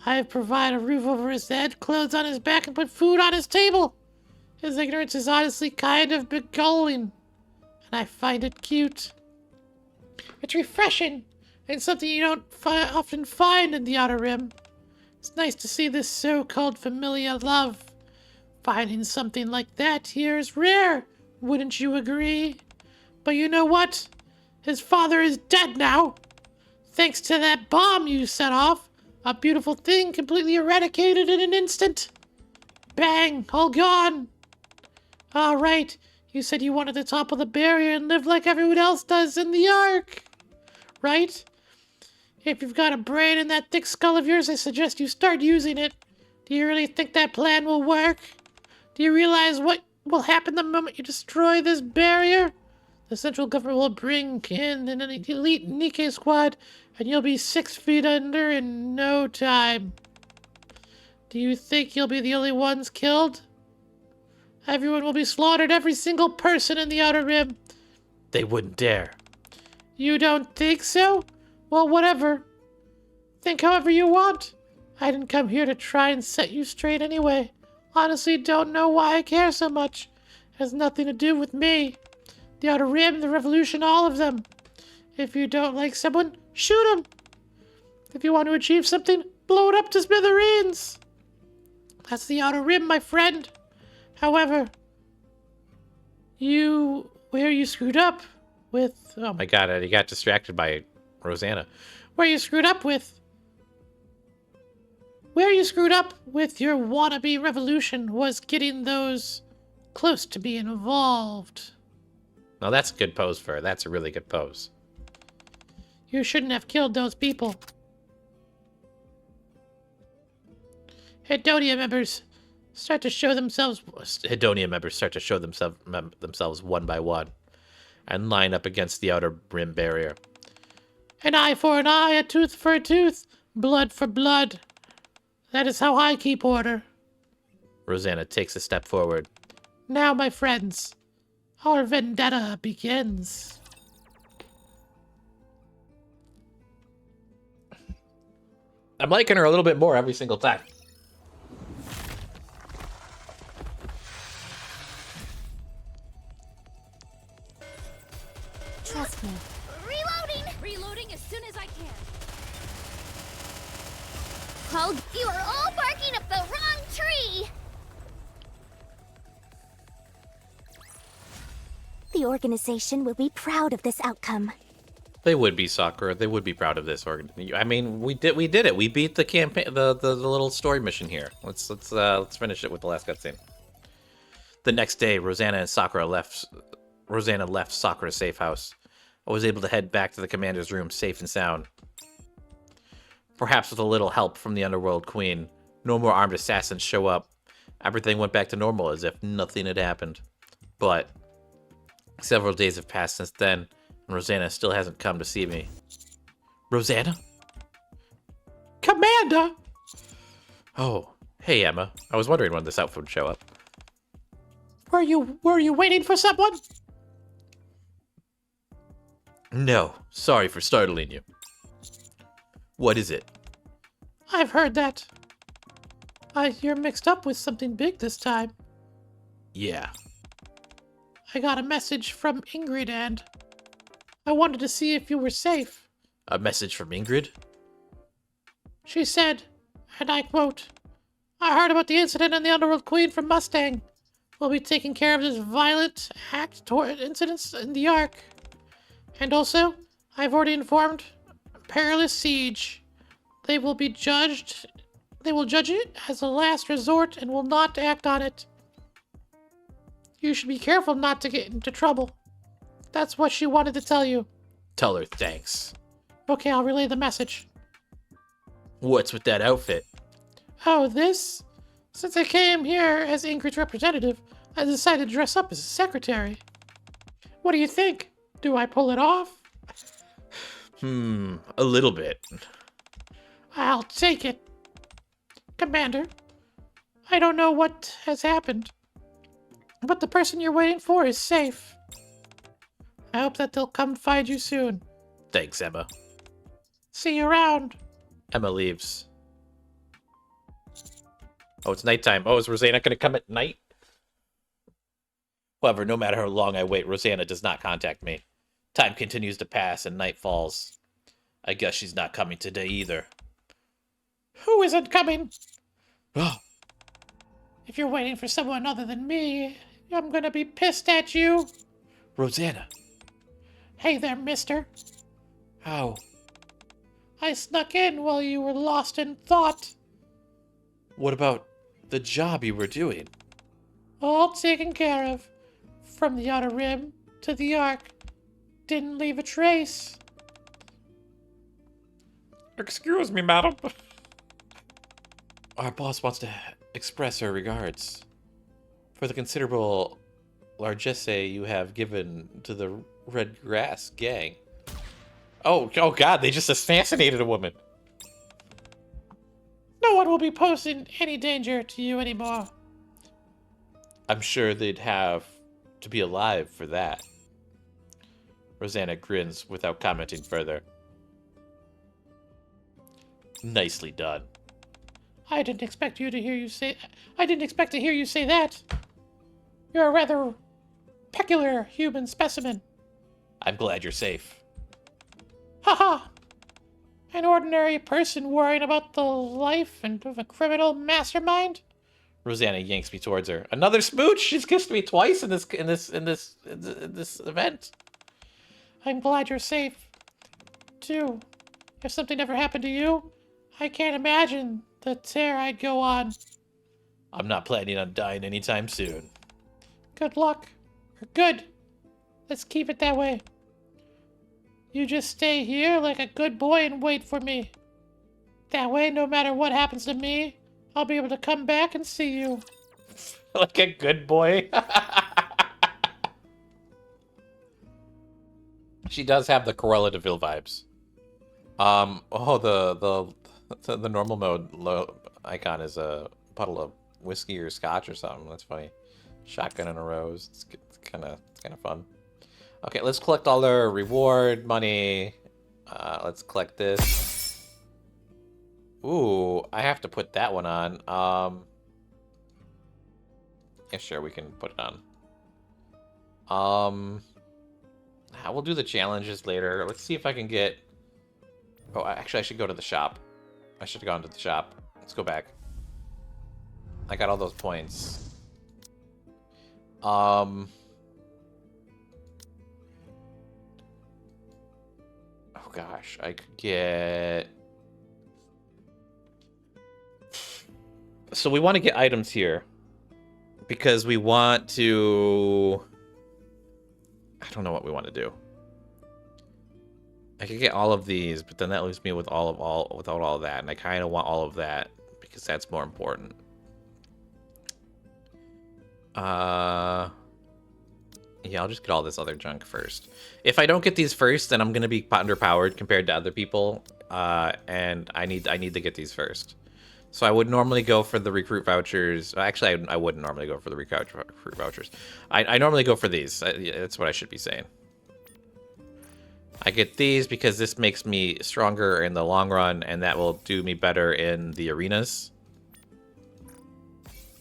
S5: I've provided a roof over his head, clothes on his back, and put food on his table. His ignorance is honestly kind of beguiling, and I find it cute. It's refreshing, and something you don't often find in the Outer Rim. It's nice to see this so-called familiar love. Finding something like that here is rare, wouldn't you agree? But you know what? His father is dead now. Thanks to that bomb you set off, a beautiful thing completely eradicated in an instant. Bang, all gone. All right, you said you wanted to topple the barrier and live like everyone else does in the Ark, right? If you've got a brain in that thick skull of yours, I suggest you start using it. Do you really think that plan will work? Do you realize what will happen the moment you destroy this barrier? The central government will bring in an elite Nikke squad, and you'll be 6 feet under in no time. Do you think you'll be the only ones killed? Everyone will be slaughtered, every single person in the Outer Rim.
S1: They wouldn't dare.
S5: You don't think so? Well, whatever. Think however you want. I didn't come here to try and set you straight anyway. Honestly, don't know why I care so much. It has nothing to do with me. The Outer Rim, the Revolution, all of them. If you don't like someone, shoot him. If you want to achieve something, blow it up to smithereens. That's the Outer Rim, my friend. However, where you screwed up with...
S1: Oh my god, he got distracted by Rosanna.
S5: Where you screwed up with your wannabe revolution was getting those close to being evolved.
S1: No, that's a good pose for her. That's a really good pose.
S5: You shouldn't have killed those people. Hedonia members start to show themselves
S1: themselves one by one and line up against the Outer Rim barrier.
S5: An eye for an eye, a tooth for a tooth, blood for blood. That is how I keep order.
S1: Rosanna takes a step forward.
S5: Now, my friends, our vendetta begins.
S1: I'm liking her a little bit more every single time.
S3: Trust me.
S4: Reloading!
S6: Reloading as soon as I can.
S4: Oh, you are all barking up the wrong tree!
S3: The organization will be proud of this outcome.
S1: They would be, Sakura. They would be proud of this organ. I mean, we did it. We beat the campaign, the little story mission here. Let's finish it with the last cutscene. The next day, Rosanna left Sakura's safe house. I was able to head back to the commander's room safe and sound. Perhaps with a little help from the Underworld Queen, no more armed assassins show up. Everything went back to normal as if nothing had happened. But several days have passed since then, and Rosanna still hasn't come to see me. Rosanna?
S5: Commander!
S1: Oh, hey Emma. I was wondering when this outfit would show up.
S5: Were you waiting for someone?
S1: No, sorry for startling you. What is it?
S5: I've heard that. You're mixed up with something big this time.
S1: Yeah.
S5: I got a message from Ingrid and I wanted to see if you were safe.
S1: A message from Ingrid?
S5: She said, and I quote, I heard about the incident in the Underworld Queen from Mustang. We'll be taking care of this violent act toward incidents in the Ark. And also, I've already informed Perilous Siege. They will judge it as a last resort and will not act on it. You should be careful not to get into trouble. That's what she wanted to tell you.
S1: Tell her thanks.
S5: Okay, I'll relay the message.
S1: What's with that outfit?
S5: Oh, this? Since I came here as Ingrid's representative, I decided to dress up as a secretary. What do you think? Do I pull it off?
S1: A little bit.
S5: I'll take it. Commander, I don't know what has happened, but the person you're waiting for is safe. I hope that they'll come find you soon.
S1: Thanks, Emma.
S5: See you around.
S1: Emma leaves. Oh, it's nighttime. Oh, is Rosanna going to come at night? However, no matter how long I wait, Rosanna does not contact me. Time continues to pass and night falls. I guess she's not coming today either.
S5: Who isn't coming?
S1: Oh,
S5: If you're waiting for someone other than me, I'm gonna be pissed at you.
S1: Rosanna.
S5: Hey there, mister.
S1: How?
S5: I snuck in while you were lost in thought.
S1: What about the job you were doing?
S5: All taken care of. From the Outer Rim to the Ark. Didn't leave a trace.
S1: Excuse me, madam. Our boss wants to express her regards for the considerable largesse you have given to the Red Grass gang. Oh God, they just assassinated a woman.
S5: No one will be posing any danger to you anymore.
S1: I'm sure they'd have to be alive for that. Rosanna grins without commenting further. Nicely done.
S5: I didn't expect to hear you say that. You're a rather peculiar human specimen.
S1: I'm glad you're safe.
S5: Haha. An ordinary person worrying about the life and of a criminal mastermind?
S1: Rosanna yanks me towards her. Another smooch? She's kissed me twice in this event.
S5: I'm glad you're safe, too. If something ever happened to you, I can't imagine the tear I'd go on.
S1: I'm not planning on dying anytime soon.
S5: Good luck. Or good. Let's keep it that way. You just stay here like a good boy and wait for me. That way, no matter what happens to me, I'll be able to come back and see you.
S1: Like a good boy. She does have the Cruella de Vil vibes. Oh, the normal mode icon is a puddle of whiskey or scotch or something. That's funny. Shotgun and a rose. It's kind of fun. Okay, let's collect all our reward money. Let's collect this. Ooh, I have to put that one on. Yeah, sure, we can put it on. We'll do the challenges later. Let's see if I can get... Oh, actually, I should go to the shop. I should have gone to the shop. Let's go back. I got all those points. Oh gosh, I could get... So we want to get items here. Because we want to... I don't know what we want to do. I could get all of these, but then that leaves me with without all of that, and I kind of want all of that because that's more important. Yeah, I'll just get all this other junk first. If I don't get these first, then I'm gonna be underpowered compared to other people, and I need to get these first. So I would normally go for the recruit vouchers. Actually, I wouldn't normally go for the recruit vouchers. I normally go for these. That's what I should be saying. I get these because this makes me stronger in the long run, and that will do me better in the arenas.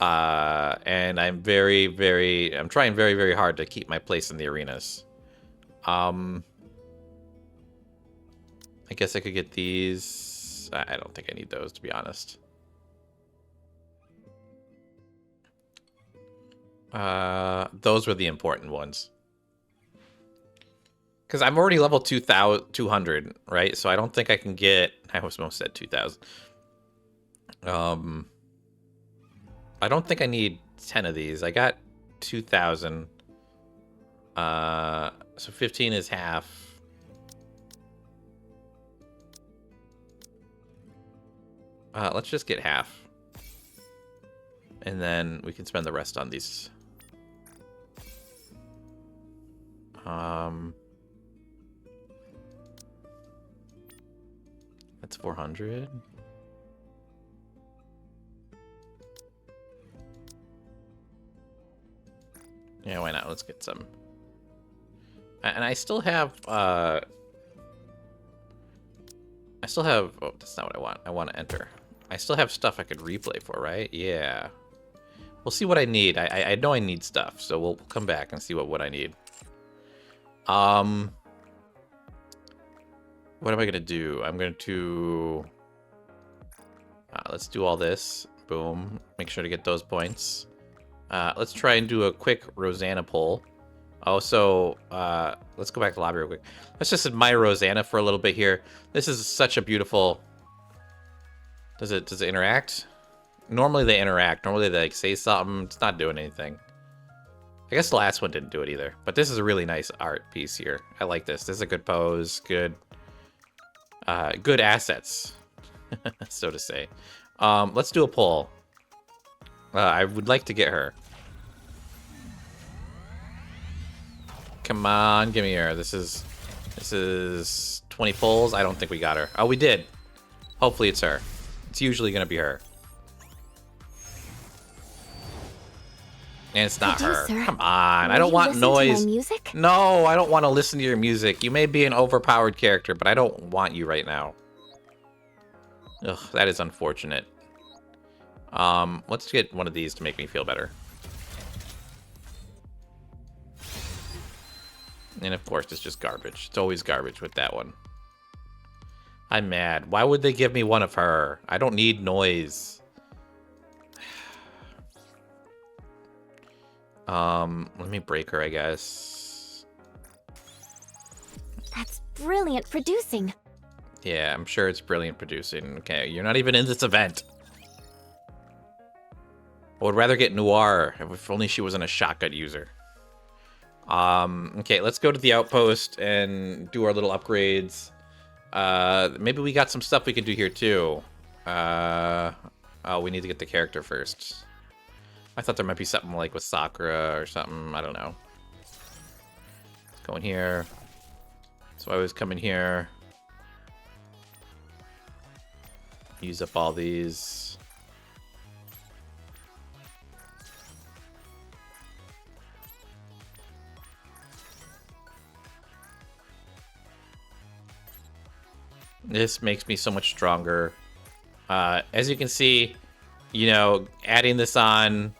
S1: And I'm trying very, very hard to keep my place in the arenas. I guess I could get these. I don't think I need those, to be honest. Those were the important ones. Because I'm already level 200, right? So I don't think I can get... I almost said 2,000. I don't think I need 10 of these. I got 2,000. So 15 is half. Let's just get half. And then we can spend the rest on these. That's 400. Yeah, why not? Let's get some. And I still have, oh, that's not what I want. I want to enter. I still have stuff I could replay for, right? Yeah. We'll see what I need. I know I need stuff, so we'll come back and see what I need. What am I gonna do? I'm going to... let's do all this. Boom. Make sure to get those points. Let's try and do a quick Rosanna poll. Oh, so let's go back to the lobby real quick. Let's just admire Rosanna for a little bit here. This is such a beautiful... Does it interact? Normally they interact. Normally they like say something. It's not doing anything. I guess the last one didn't do it either. But this is a really nice art piece here. I like this. This is a good pose. Good assets, so to say. Let's do a poll. I would like to get her. Come on, give me her. This is 20 polls. I don't think we got her. Oh, we did. Hopefully it's her. It's usually gonna be her. And it's not her. Come on. I don't want noise.
S3: Music?
S1: No, I don't want to listen to your music. You may be an overpowered character, but I don't want you right now. Ugh, that is unfortunate. Let's get one of these to make me feel better. And of course, it's just garbage. It's always garbage with that one. I'm mad. Why would they give me one of her? I don't need noise. Let me break her, I guess.
S3: That's brilliant producing.
S1: Yeah, I'm sure it's brilliant producing. Okay, you're not even in this event. I would rather get Noir if only she wasn't a shotgun user. Okay, let's go to the outpost and do our little upgrades. Maybe we got some stuff we can do here too. Oh, we need to get the character first. I thought there might be something like with Sakura or something. I don't know. Let's go in here. So I always come in here. Use up all these. This makes me so much stronger. As you can see, you know, adding this on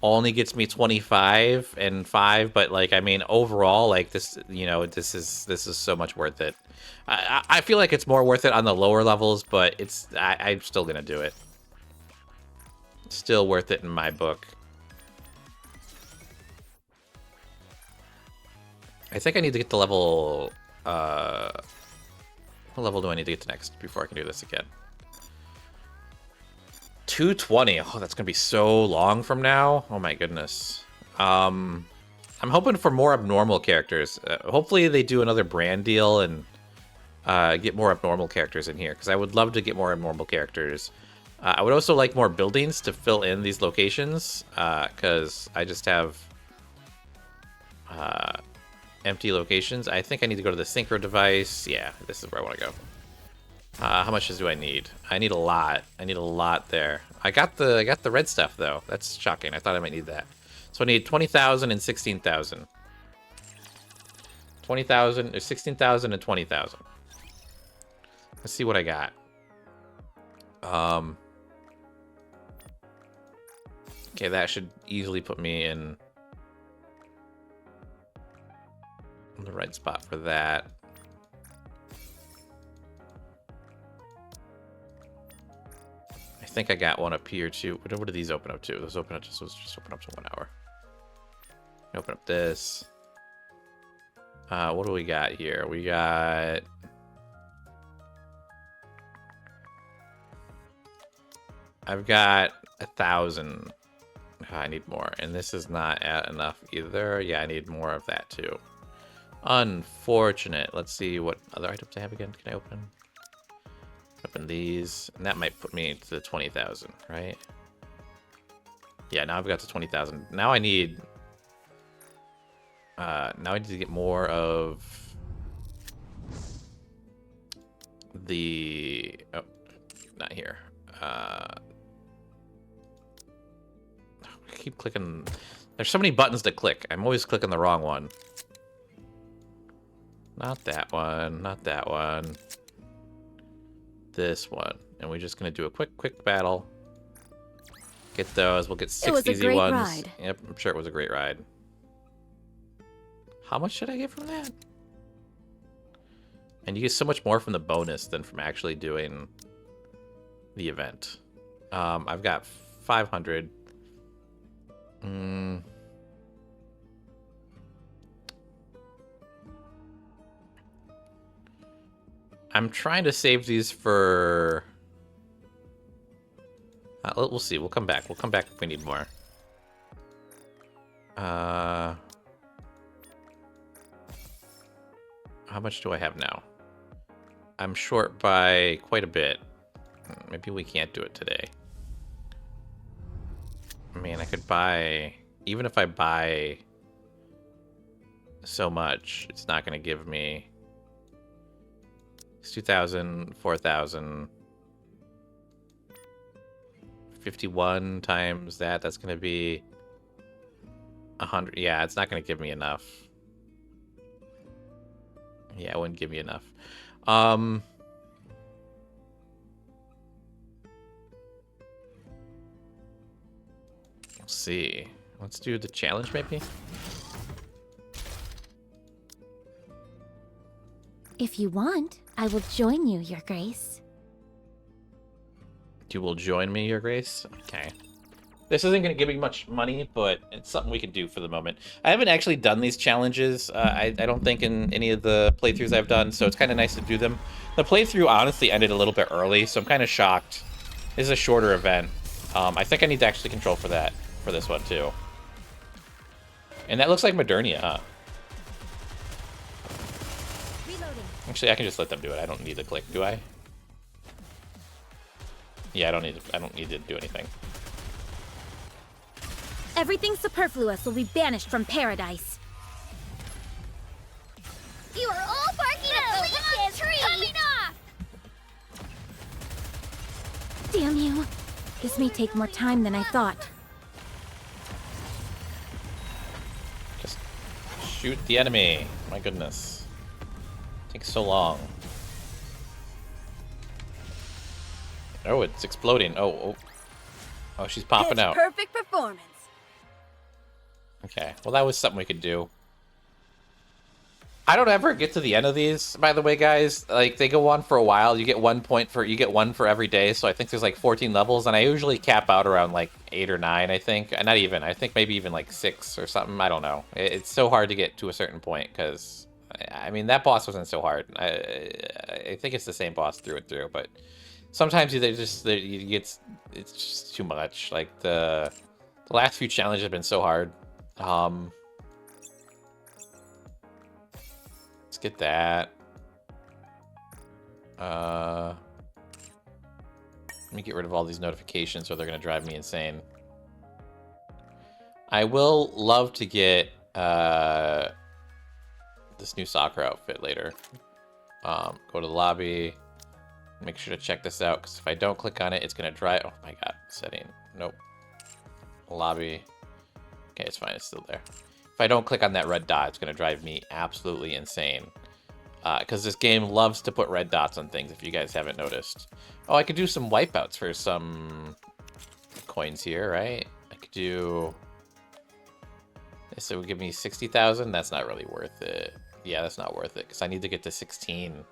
S1: only gets me 25 and 5, but like, I mean, overall, like this, you know, this is so much worth it. I feel like it's more worth it on the lower levels, but I'm still gonna do it. Still worth it in my book. I think I need to get to level, what level do I need to get to next before I can do this again? 220. Oh, that's gonna be so long from now. Oh my goodness. I'm hoping for more abnormal characters. Hopefully they do another brand deal and get more abnormal characters in here, because I would love to get more abnormal characters. I would also like more buildings to fill in these locations, because I just have empty locations. I think I need to go to the synchro device. Yeah, this is where I want to go. How much do I need? I need a lot. I need a lot there. I got the red stuff though. That's shocking. I thought I might need that. So I need 20,000 and 16,000. 20,000 or 16,000 and 20,000. Let's see what I got. Okay, that should easily put me in the right spot for that. I think I got one up here too. What do these open up to? Those open up just open up to 1 hour. Open up this. What do we got here? We got I've got 1,000. I need more, and this is not enough either. Yeah, I need more of that too. Unfortunate. Let's see what other items I have again. Can I open these? And that might put me to the 20,000, right? Yeah, now I've got to 20,000. Now I need to get more of the not here. I keep clicking. There's so many buttons to click. I'm always clicking the wrong one. Not that one. Not that one. This one. And we're just gonna do a quick battle. Get those. We'll get 6 easy ones.
S6: Ride.
S1: Yep, I'm sure it was a great ride. How much should I get from that? And you get so much more from the bonus than from actually doing the event. I've got 500. I'm trying to save these for... we'll see. We'll come back. We'll come back if we need more. How much do I have now? I'm short by quite a bit. Maybe we can't do it today. I mean, I could buy... Even if I buy so much, it's not going to give me... 2,000, 4,000... 51 times that, that's going to be 100. Yeah, it's not going to give me enough. Yeah, it wouldn't give me enough. Let's see. Let's do the challenge, maybe?
S3: If you want, I will join you, Your Grace.
S1: You will join me, Your Grace? Okay. This isn't going to give me much money, but it's something we can do for the moment. I haven't actually done these challenges, I don't think, in any of the playthroughs I've done, so it's kind of nice to do them. The playthrough honestly ended a little bit early, so I'm kind of shocked. This is a shorter event. I think I need to actually control for that, for this one, too. And that looks like Modernia, huh?
S6: Reloading.
S1: Actually, I can just let them do it. I don't need to click, do I? Yeah, I don't need to do anything.
S6: Everything superfluous will be banished from paradise.
S4: You are all barking up the wrong tree! Coming off!
S3: Damn you. This may take more time than I thought.
S1: Just shoot the enemy. My goodness. Takes so long. Oh, it's exploding. Oh, she's popping
S6: Pitch
S1: out.
S6: Perfect performance.
S1: Okay, well that was something we could do. I don't ever get to the end of these, by the way, guys. Like, they go on for a while. You get 1 point for, you get one for every day. So I think there's like 14 levels, and I usually cap out around like 8 or 9, I think. Not even. I think maybe even like 6 or something. I don't know. It's so hard to get to a certain point because, I mean, that boss wasn't so hard. I think it's the same boss through and through, but sometimes it's just too much. Like the last few challenges have been so hard. Let's get that. Let me get rid of all these notifications or they're gonna drive me insane. I will love to get this new Sakura outfit later. Go to the lobby. Make sure to check this out, because if I don't click on it, it's gonna drive. Oh my god, setting. Nope. Lobby. Okay, it's fine. It's still there. If I don't click on that red dot, it's gonna drive me absolutely insane. Because this game loves to put red dots on things, if you guys haven't noticed. Oh, I could do some wipeouts for some coins here, right? I could do... This would give me 60,000. That's not really worth it. Yeah, that's not worth it, because I need to get to 16.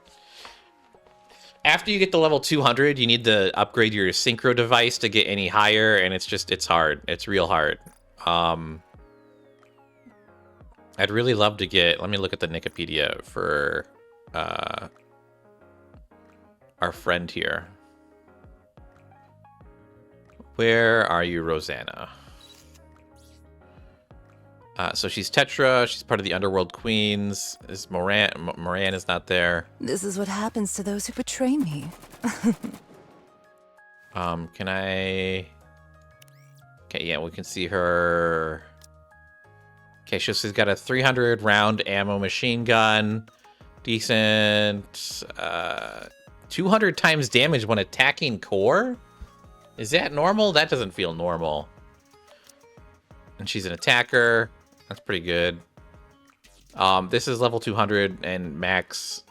S1: After you get to level 200, you need to upgrade your synchro device to get any higher, and it's hard. It's real hard. I'd really love to get... Let me look at the Wikipedia for our friend here. Where are you, Rosanna? So she's Tetra. She's part of the Underworld Queens. Is Moran is not there.
S6: This is what happens to those who betray me.
S1: Can I... Okay, yeah, we can see her... Okay, she's got a 300 round ammo machine gun. Decent. 200 times damage when attacking core? Is that normal? That doesn't feel normal. And she's an attacker. That's pretty good. This is level 200 and max,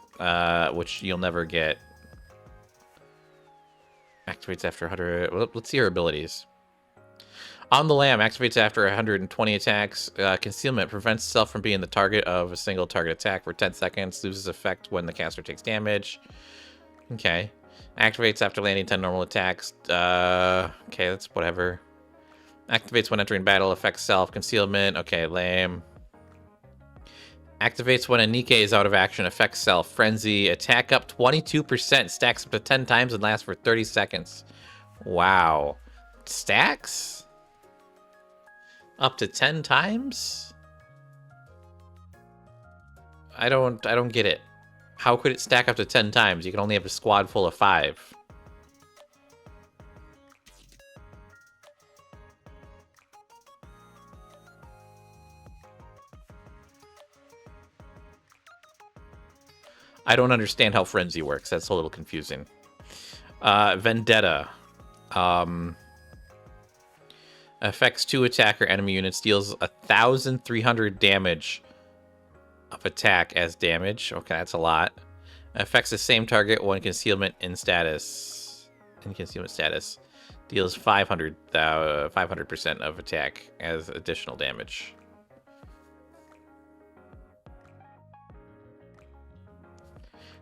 S1: which you'll never get. Activates after 100. Well, let's see her abilities. On the Lamb activates after 120 attacks. Concealment prevents itself from being the target of a single target attack for 10 seconds. Loses effect when the caster takes damage. Okay. Activates after landing 10 normal attacks. Okay, that's whatever. Activates when entering battle. Affects self. Concealment. Okay, lame. Activates when a Nikke is out of action. Affects self. Frenzy. Attack up 22%. Stacks up to 10 times and lasts for 30 seconds. Wow. Stacks? Up to 10 times? I don't get it. How could it stack up to 10 times? You can only have a squad full of 5. I don't understand how Frenzy works. That's a little confusing. Vendetta. Affects 2 attacker enemy units. Deals 1,300 damage of attack as damage. Okay, that's a lot. Affects the same target when concealment in status. In concealment status. Deals 500% of attack as additional damage.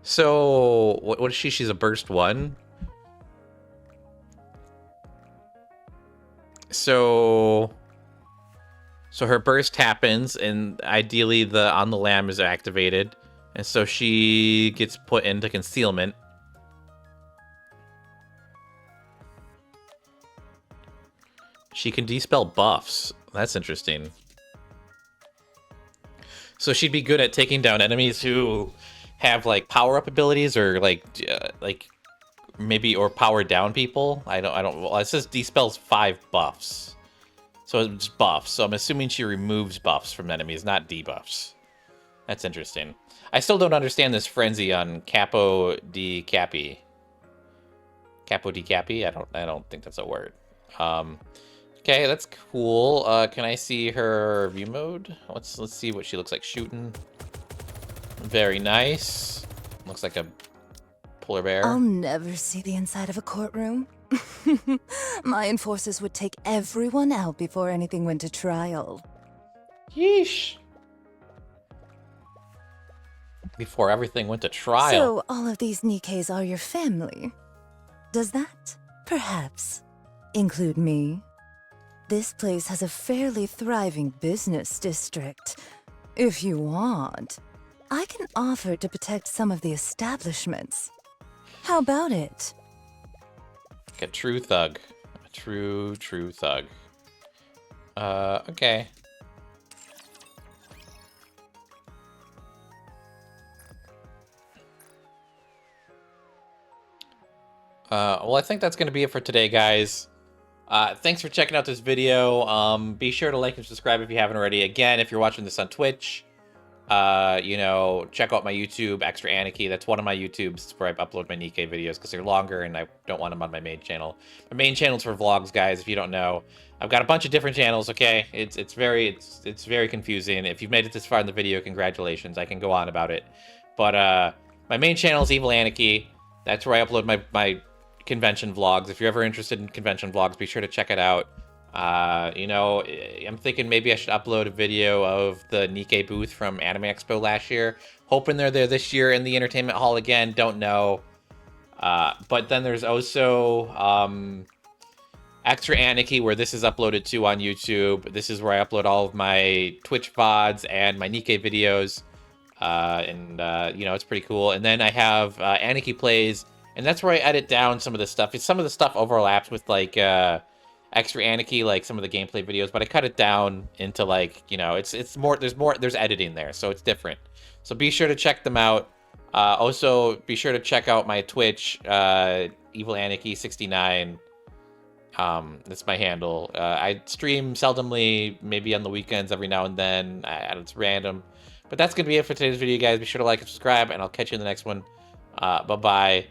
S1: So, what is she? She's a burst 1. So her burst happens, and ideally the On the Lamb is activated, and so she gets put into concealment. She can dispel buffs. That's interesting. So she'd be good at taking down enemies who have like power-up abilities, or like maybe, or power down people. I don't. Well, it says dispels 5 buffs, so it's buffs. So I'm assuming she removes buffs from enemies, not debuffs. That's interesting. I still don't understand this frenzy on Capo di Capi. Capo di Capi. I don't think that's a word. Okay, that's cool. Can I see her view mode? Let's see what she looks like shooting. Very nice. Looks like a polar bear.
S6: I'll never see the inside of a courtroom. My enforcers would take everyone out before anything went to trial.
S5: Yeesh.
S1: Before everything went to trial.
S6: So, all of these Nikkes are your family. Does that, perhaps, include me? This place has a fairly thriving business district. If you want, I can offer to protect some of the establishments. How about it?
S1: Like a true thug. A true thug. Okay. Well, I think that's going to be it for today, guys. Thanks for checking out this video. Be sure to like and subscribe if you haven't already. Again, if you're watching this on Twitch, you know, check out my YouTube, Extra Anarchy. That's one of my YouTubes where I upload my Nikke videos because they're longer and I don't want them on my main channel. My main channel's for vlogs, guys, if you don't know. I've got a bunch of different channels, okay? It's very confusing. If you've made it this far in the video, congratulations. I can go on about it. But my main channel is Evil Anarchy. That's where I upload my convention vlogs. If you're ever interested in convention vlogs, be sure to check it out. You know, I'm thinking maybe I should upload a video of the Nikke booth from Anime Expo last year. Hoping they're there this year in the entertainment hall again. Don't know. But then there's also Extra Anarchy, where this is uploaded to on YouTube. This is where I upload all of my Twitch VODs and my Nikke videos. You know, it's pretty cool. And then I have Anarchy Plays, and that's where I edit down some of the stuff. Some of the stuff overlaps with like Extra Anarchy, like some of the gameplay videos, but I cut it down into like, you know, it's more, there's editing there, so it's different. So be sure to check them out. Also, be sure to check out my Twitch, Evil Anarchy 69. That's my handle. I stream seldomly, maybe on the weekends every now and then. It's random. But that's going to be it for today's video, guys. Be sure to like and subscribe, and I'll catch you in the next one. Bye-bye.